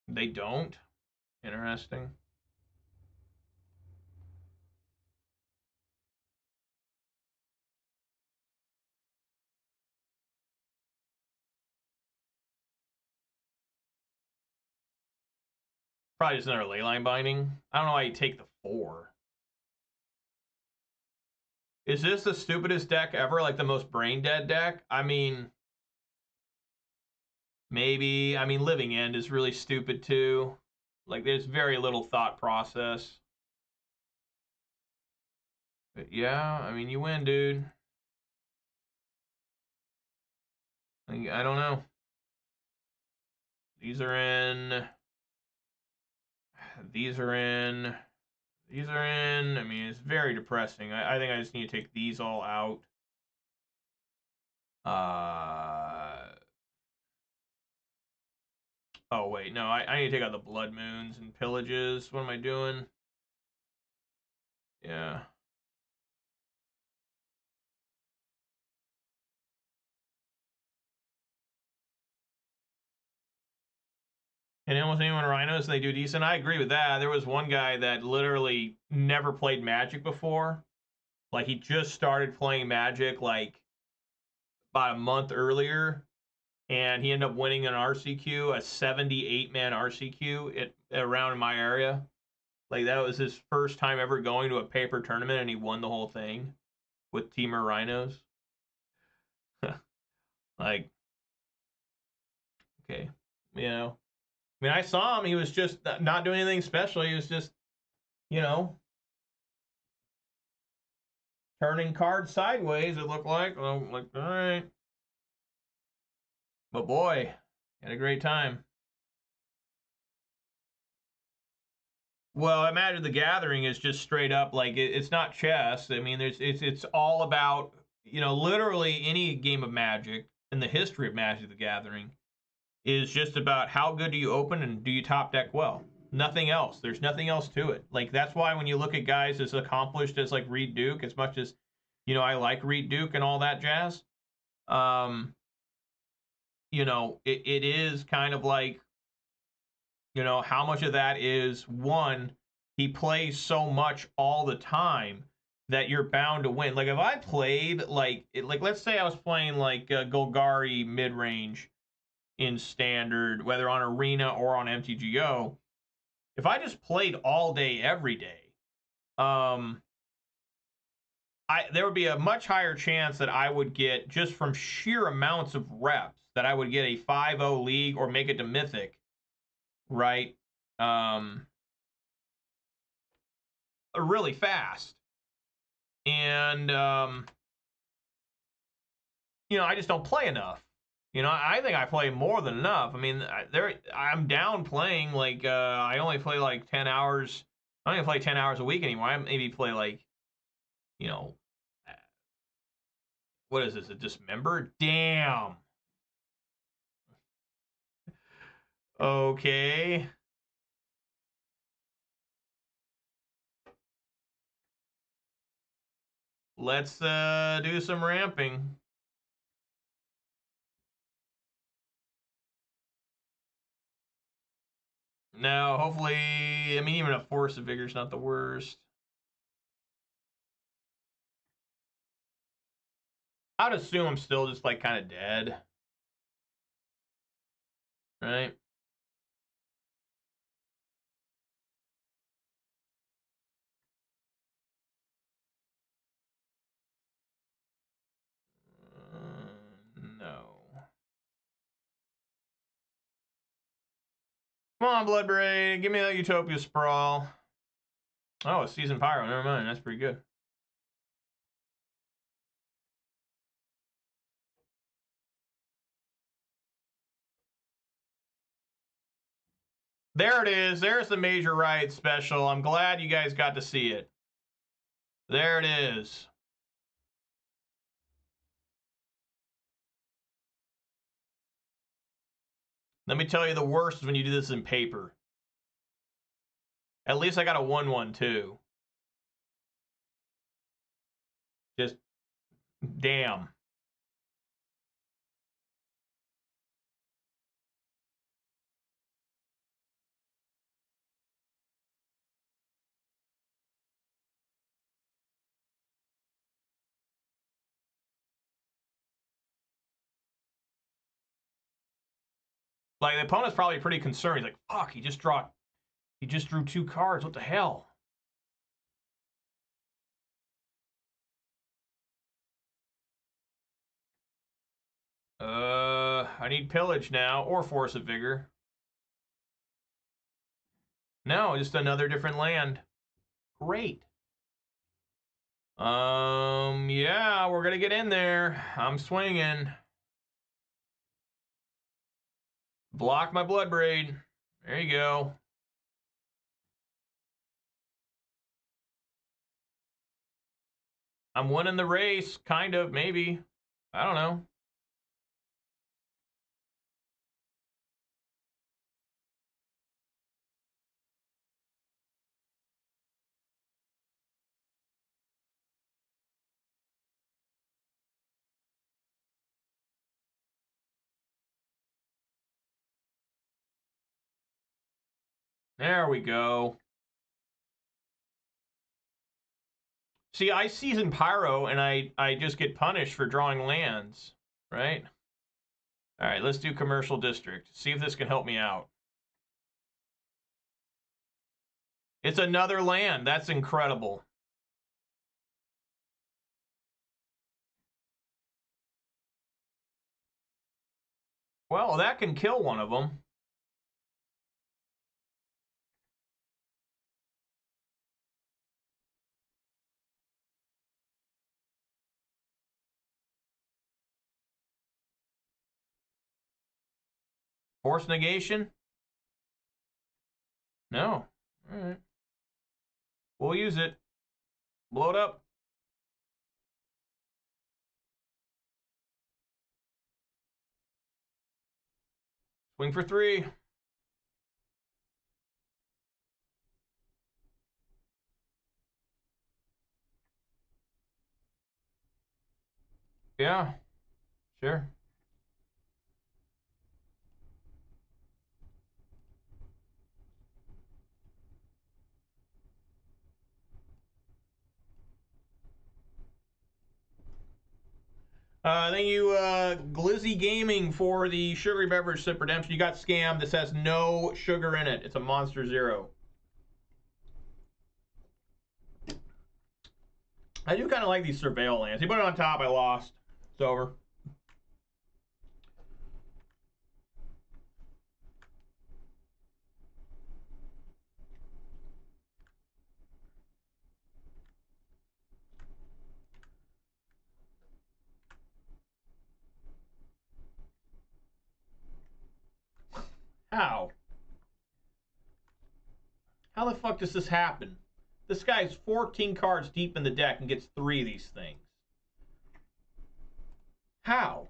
They don't. Interesting. Probably just another Leyline Binding. I don't know why you take the 4. Is this the stupidest deck ever? Like the most brain dead deck? I mean, maybe. I mean, Living End is really stupid too. Like, there's very little thought process. But yeah, I mean, you win, dude. I don't know. These are in. These are in. These are in. I mean, it's very depressing. I think I just need to take these all out. Oh, wait. No, I need to take out the Blood Moons and Pillages. What am I doing? Yeah. And almost anyone Rhinos, they do decent. I agree with that. There was one guy that literally never played Magic before. Like, he just started playing Magic, like, about a month earlier. And he ended up winning an RCQ, a 78-man RCQ around in my area. Like, that was his first time ever going to a paper tournament, and he won the whole thing with Teamer Rhinos. Like, okay, you know. I mean, I saw him. He was just not doing anything special. He was just, you know, Turning cards sideways, it looked like. Oh, like, all right. But boy, had a great time. Well, Magic the Gathering is just straight up like it's not chess. I mean, it's all about, you know, literally any game of Magic in the history of Magic the Gathering is just about how good do you open and do you top deck well. Nothing else. There's nothing else to it. Like that's why when you look at guys as accomplished as like Reed Duke, as much as, you know, I like Reed Duke and all that jazz, you know, it is kind of like, you know, how much of that is one, he plays so much all the time that you're bound to win. Like if I played like let's say I was playing like Golgari mid-range in standard, whether on Arena or on MTGO, if I just played all day every day, there would be a much higher chance that I would get, just from sheer amounts of reps, that I would get a 5-0 league or make it to Mythic, right? Really fast. And, you know, I just don't play enough. You know, I think I play more than enough. I mean, I'm down playing, like, I only play like 10 hours. I don't even play 10 hours a week anymore. I maybe play like, you know, what is this, a Dismember? Damn. Okay. Let's do some ramping. Now, hopefully, I mean, even a Force of Vigor is not the worst. I'd assume I'm still just like kind of dead. Right? No. Come on, Bloodbraid. Give me that Utopia Sprawl. Oh, a Seasoned Pyro. Never mind. That's pretty good. There it is. There's the Major Riot special. I'm glad you guys got to see it. There it is. Let me tell you, the worst is when you do this in paper. At least I got a 1/1 too. Just damn. Like the opponent's probably pretty concerned. He's like, "Fuck, he just drew 2 cards. What the hell?" I need Pillage now, or Force of Vigor. No, just another different land. Great. Yeah, we're gonna get in there. I'm swinging. Block my Bloodbraid. There you go. I'm winning the race, kind of, maybe. I don't know. There we go. See, I season Pyro, and I just get punished for drawing lands, right? All right, let's do Commercial District. See if this can help me out. It's another land. That's incredible. Well, that can kill one of them. Force negation? No. All right. We'll use it. Blow it up. Swing for 3. Yeah. Sure. Thank you, Glizzy Gaming, for the sugary beverage sip redemption. You got scammed. This has no sugar in it. It's a Monster Zero. I do kind of like these Surveil lands. He put it on top. I lost. It's over. How? How the fuck does this happen? This guy's 14 cards deep in the deck and gets 3 of these things. How?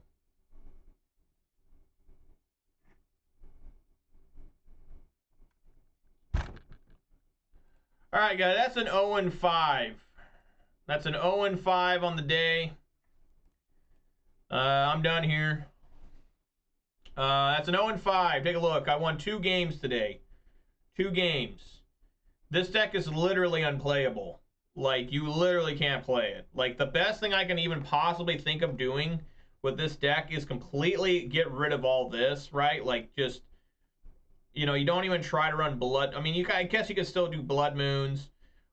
All right, guys, that's an 0-5. That's an 0-5 on the day. I'm done here. That's an 0-5. Take a look. I won 2 games today. 2 games. This deck is literally unplayable. Like, you literally can't play it. Like, the best thing I can even possibly think of doing with this deck is completely get rid of all this, right? Like, just, you know, you don't even try to run blood. I mean, I guess you could still do blood moons.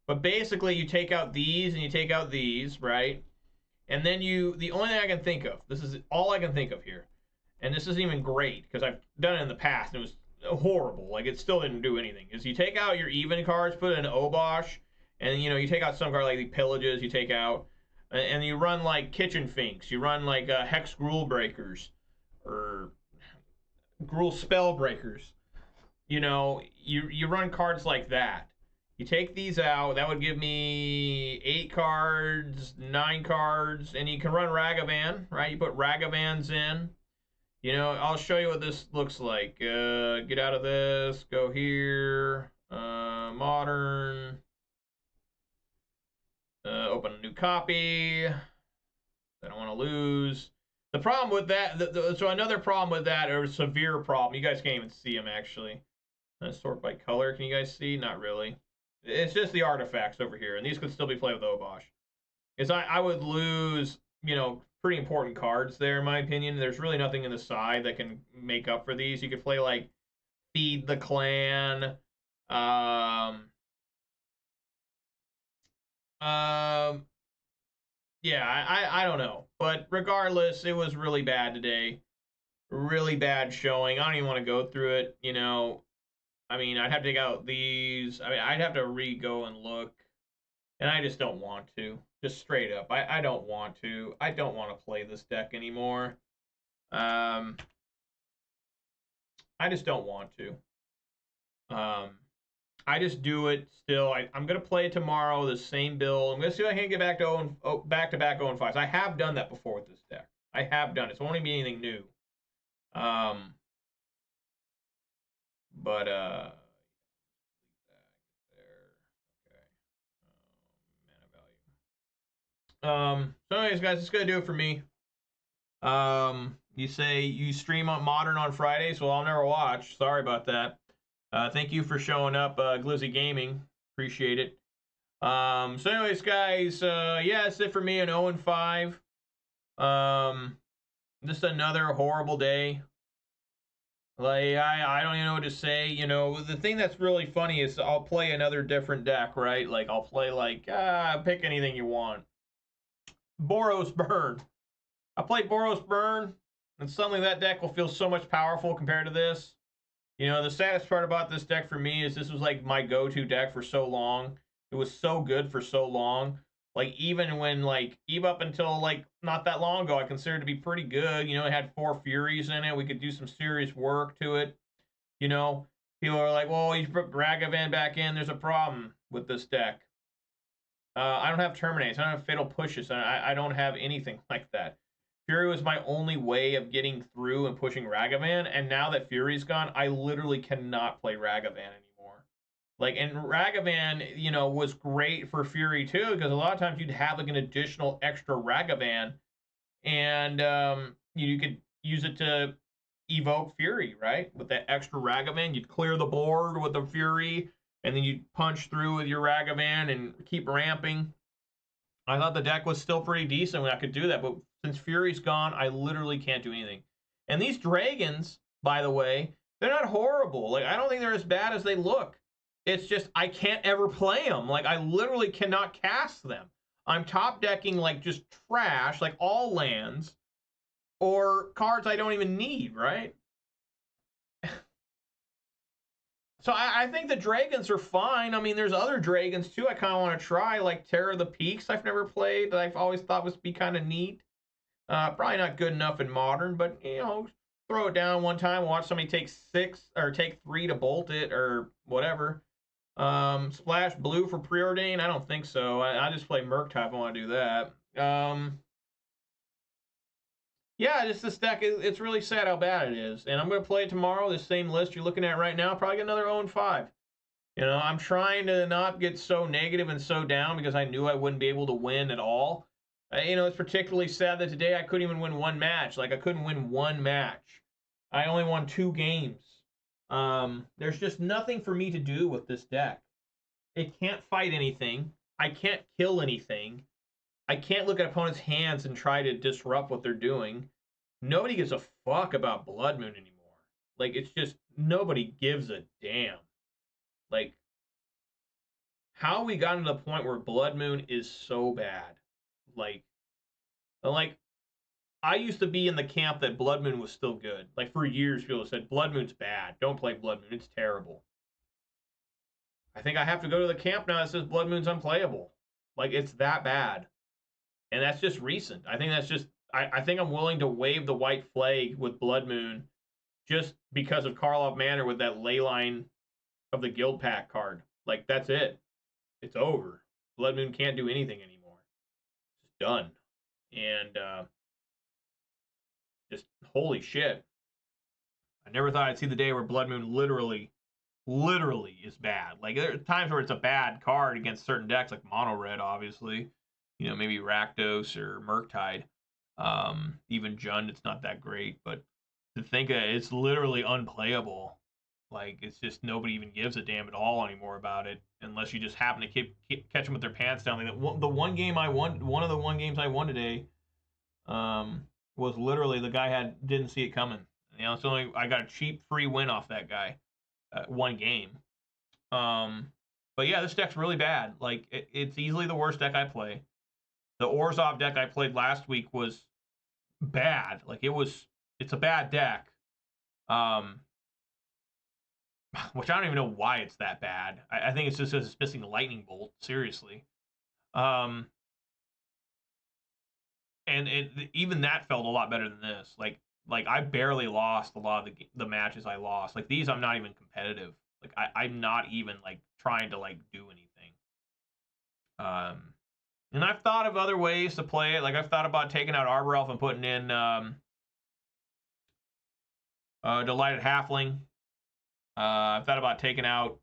But basically, you take out these and you take out these, right? And then the only thing I can think of, this is all I can think of here, and this isn't even great because I've done it in the past and it was horrible, like it still didn't do anything, is you take out your even cards, put in Obosh, and you know, you take out some card like the Pillages, you take out, and you run like Kitchen Finks, you run like Hex Gruul Breakers, or Gruul Spell Breakers, you know, you run cards like that. You take these out, that would give me 8 cards, 9 cards, and you can run Ragavan, right? You put Ragavans in. You know, I'll show you what this looks like. Get out of this, go here, modern, open a new copy. I don't want to lose. The problem with that, so another problem with that, or a severe problem, you guys can't even see them actually. Sort by color, can you guys see? Not really. It's just the artifacts over here, and these could still be played with Obosh. Is I would lose, you know, pretty important cards there, in my opinion. There's really nothing in the side that can make up for these. You could play like Feed the Clan. Yeah, I don't know. But regardless, it was really bad today. Really bad showing. I don't even want to go through it, you know. I mean, I'd have to take out these. I mean, I'd have to re-go and look. And I just don't want to. Just straight up. I don't want to. I don't want to play this deck anymore. I just don't want to. I just do it still. I'm going to play it tomorrow, the same build. I'm going to see if I can get back to back-to-back 0-5s. I have done that before with this deck. I have done it. So it won't be anything new. So anyways, guys, it's gonna do it for me. You say you stream on Modern on Fridays? Well, I'll never watch. Sorry about that. Thank you for showing up, Glizzy Gaming. Appreciate it. So anyways, guys, yeah, that's it for me, an 0-5. Just another horrible day. Like, I don't even know what to say. You know, the thing that's really funny is I'll play another different deck, right? Like, I'll play, like, pick anything you want. Boros Burn. I play Boros Burn, and suddenly that deck will feel so much powerful compared to this. You know, the saddest part about this deck for me is this was like my go-to deck for so long. It was so good for so long. Like, even when, like, even up until, like, not that long ago, I considered it to be pretty good. You know, it had 4 Furies in it. We could do some serious work to it. You know, people are like, well, you put Ragavan back in, there's a problem with this deck. I don't have Terminates. I don't have Fatal Pushes. I don't have anything like that. Fury was my only way of getting through and pushing Ragavan, and now that Fury's gone, I literally cannot play Ragavan anymore. Like, and Ragavan, you know, was great for Fury too, because a lot of times you'd have like an additional extra Ragavan, and you could use it to evoke Fury, right? With that extra Ragavan, you'd clear the board with the Fury, and then you'd punch through with your Ragavan and keep ramping. I thought the deck was still pretty decent when I could do that, but since Fury's gone, I literally can't do anything. And these dragons, by the way, they're not horrible. Like, I don't think they're as bad as they look. It's just I can't ever play them. Like, I literally cannot cast them. I'm top decking like just trash, like all lands, or cards I don't even need, right? So I think the dragons are fine. I mean, there's other dragons too I kind of want to try, like Terror of the Peaks I've never played, that I've always thought would be kind of neat. Probably not good enough in Modern, but, you know, throw it down one time, watch somebody take 6 or take 3 to bolt it or whatever. Splash Blue for Preordain? I don't think so. I just play Murktide if I want to do that. Yeah, just this deck, it's really sad how bad it is. And I'm going to play it tomorrow, the same list you're looking at right now. Probably get another 0-5. You know, I'm trying to not get so negative and so down because I knew I wouldn't be able to win at all. You know, it's particularly sad that today I couldn't even win one match. Like, I couldn't win one match. I only won 2 games. There's just nothing for me to do with this deck. It can't fight anything. I can't kill anything. I can't look at opponents' hands and try to disrupt what they're doing. Nobody gives a fuck about Blood Moon anymore. Like, it's just, nobody gives a damn. Like, how we got to the point where Blood Moon is so bad. Like, I used to be in the camp that Blood Moon was still good. Like, for years, people said, Blood Moon's bad. Don't play Blood Moon. It's terrible. I think I have to go to the camp now that says Blood Moon's unplayable. Like, it's that bad. And that's just recent. I think that's just, I think I'm willing to wave the white flag with Blood Moon just because of Karlov Manor with that Leyline of the Guild Pack card. Like, that's it. It's over. Blood Moon can't do anything anymore. It's done. And just, holy shit. I never thought I'd see the day where Blood Moon literally is bad. Like, there are times where it's a bad card against certain decks, like Mono Red, obviously. You know, maybe Rakdos or Murktide. Even Jund, it's not that great. But to think that it's literally unplayable, like, it's just nobody even gives a damn at all anymore about it, unless you just happen to catch them with their pants down. Like, the one game I won, one of the one games I won today, was literally the guy didn't see it coming. You know, so I got a cheap free win off that guy, one game. But yeah, this deck's really bad. Like, it's easily the worst deck I play. The Orzhov deck I played last week was bad. Like, it's a bad deck. Which I don't even know why it's that bad. I think it's just because it's missing the Lightning Bolt, seriously. And even that felt a lot better than this. Like I barely lost a lot of the matches I lost. Like, these I'm not even competitive. Like, I'm not even, like, trying to, like, do anything. And I've thought of other ways to play it. Like, I've thought about taking out Arbor Elf and putting in Delighted Halfling. I've thought about taking out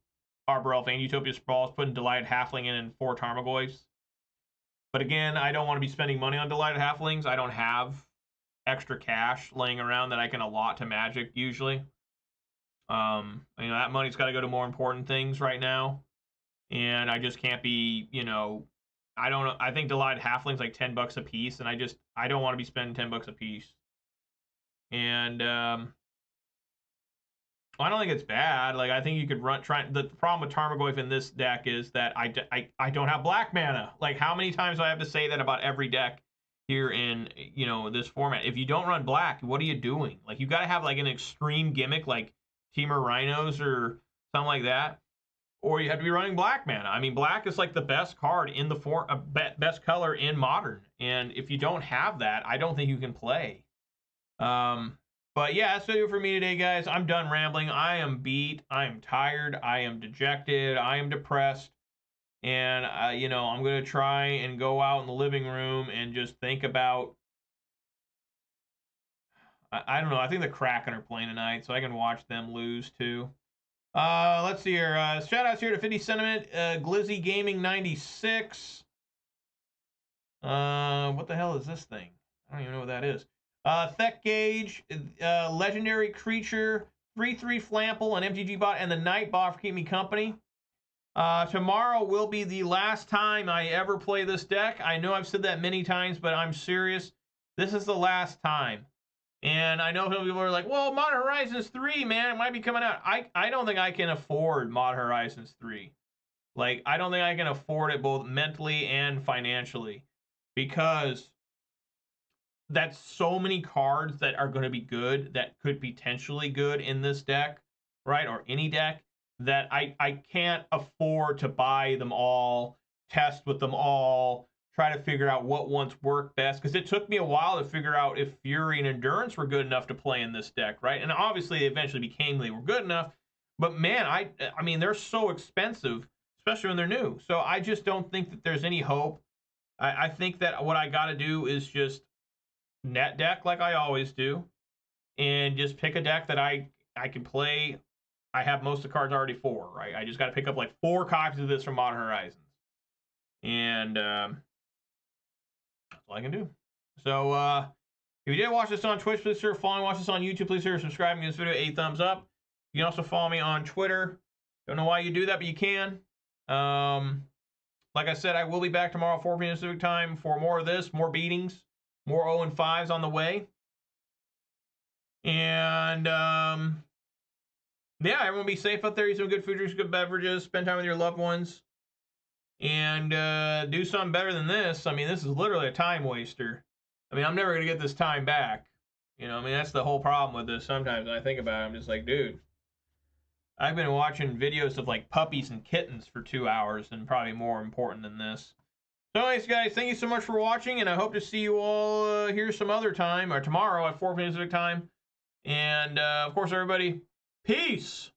Arbor Elf and Utopia Sprawl, putting Delighted Halfling in and 4 Tarmogoyfs. But again, I don't want to be spending money on Delighted Halflings. I don't have extra cash laying around that I can allot to Magic usually. You know, that money's got to go to more important things right now. And I just can't be, you know, I think Delighted Halfling's like $10 a piece, and I don't want to be spending $10 a piece. And I don't think it's bad. Like, I think you could the problem with Tarmogoyf in this deck is that I don't have black mana. Like, how many times do I have to say that about every deck here in, you know, this format? If you don't run black, what are you doing? Like, you got to have, like, an extreme gimmick like Temur Rhinos or something like that. or you have to be running black mana. I mean, black is like the best card in the best color in Modern, and if you don't have that, I don't think you can play. But yeah, that's it for me today, guys. I'm done rambling. I am beat. I am tired. I am dejected. I am depressed. And, you know, I'm going to try and go out in the living room and just think about, I don't know. I think the Kraken are playing tonight, so I can watch them lose too. Let's see here. Shout outs here to 50 Sentiment, Glizzy Gaming 96. What the hell is this thing? I don't even know what that is. Thek Gauge, Legendary Creature, 3/3 Flample, and MTG Bot, and the Night Bot for keeping me company. Tomorrow will be the last time I ever play this deck. I know I've said that many times, but I'm serious. This is the last time. And I know some people are like, well, Modern Horizons 3, man, it might be coming out. I don't think I can afford Modern Horizons 3. Like, I don't think I can afford it both mentally and financially. Because that's so many cards that are going to be good, that could potentially good in this deck, right? Or any deck, that I can't afford to buy them all, test with them all, try to figure out what ones work best, because it took me a while to figure out if Fury and Endurance were good enough to play in this deck, right? And obviously they eventually became they were good enough, but man, I mean, they're so expensive, especially when they're new. So I just don't think that there's any hope. I think that what I got to do is just net deck like I always do, and just pick a deck that I can play. I have most of the cards already for, right? I just got to pick up like 4 copies of this from Modern Horizons. And that's all I can do. So if you did watch this on Twitch, please consider following. Watch this on YouTube, please consider subscribing to this video. 8 thumbs up. You can also follow me on Twitter. Don't know why you do that, but you can. Like I said, I will be back tomorrow at 4 p.m. Pacific time for more of this, more beatings, more 0-5s on the way. And yeah, everyone be safe out there. Eat some good food, drink some good beverages, spend time with your loved ones, and do something better than this. I mean, this is literally a time waster. I mean, I'm never going to get this time back. You know, I mean, that's the whole problem with this. Sometimes when I think about it, I'm just like, dude, I've been watching videos of like puppies and kittens for 2 hours, and probably more important than this. So anyways, guys, thank you so much for watching, and I hope to see you all here some other time, or tomorrow at 4 p.m. Pacific time. And, of course, everybody, peace!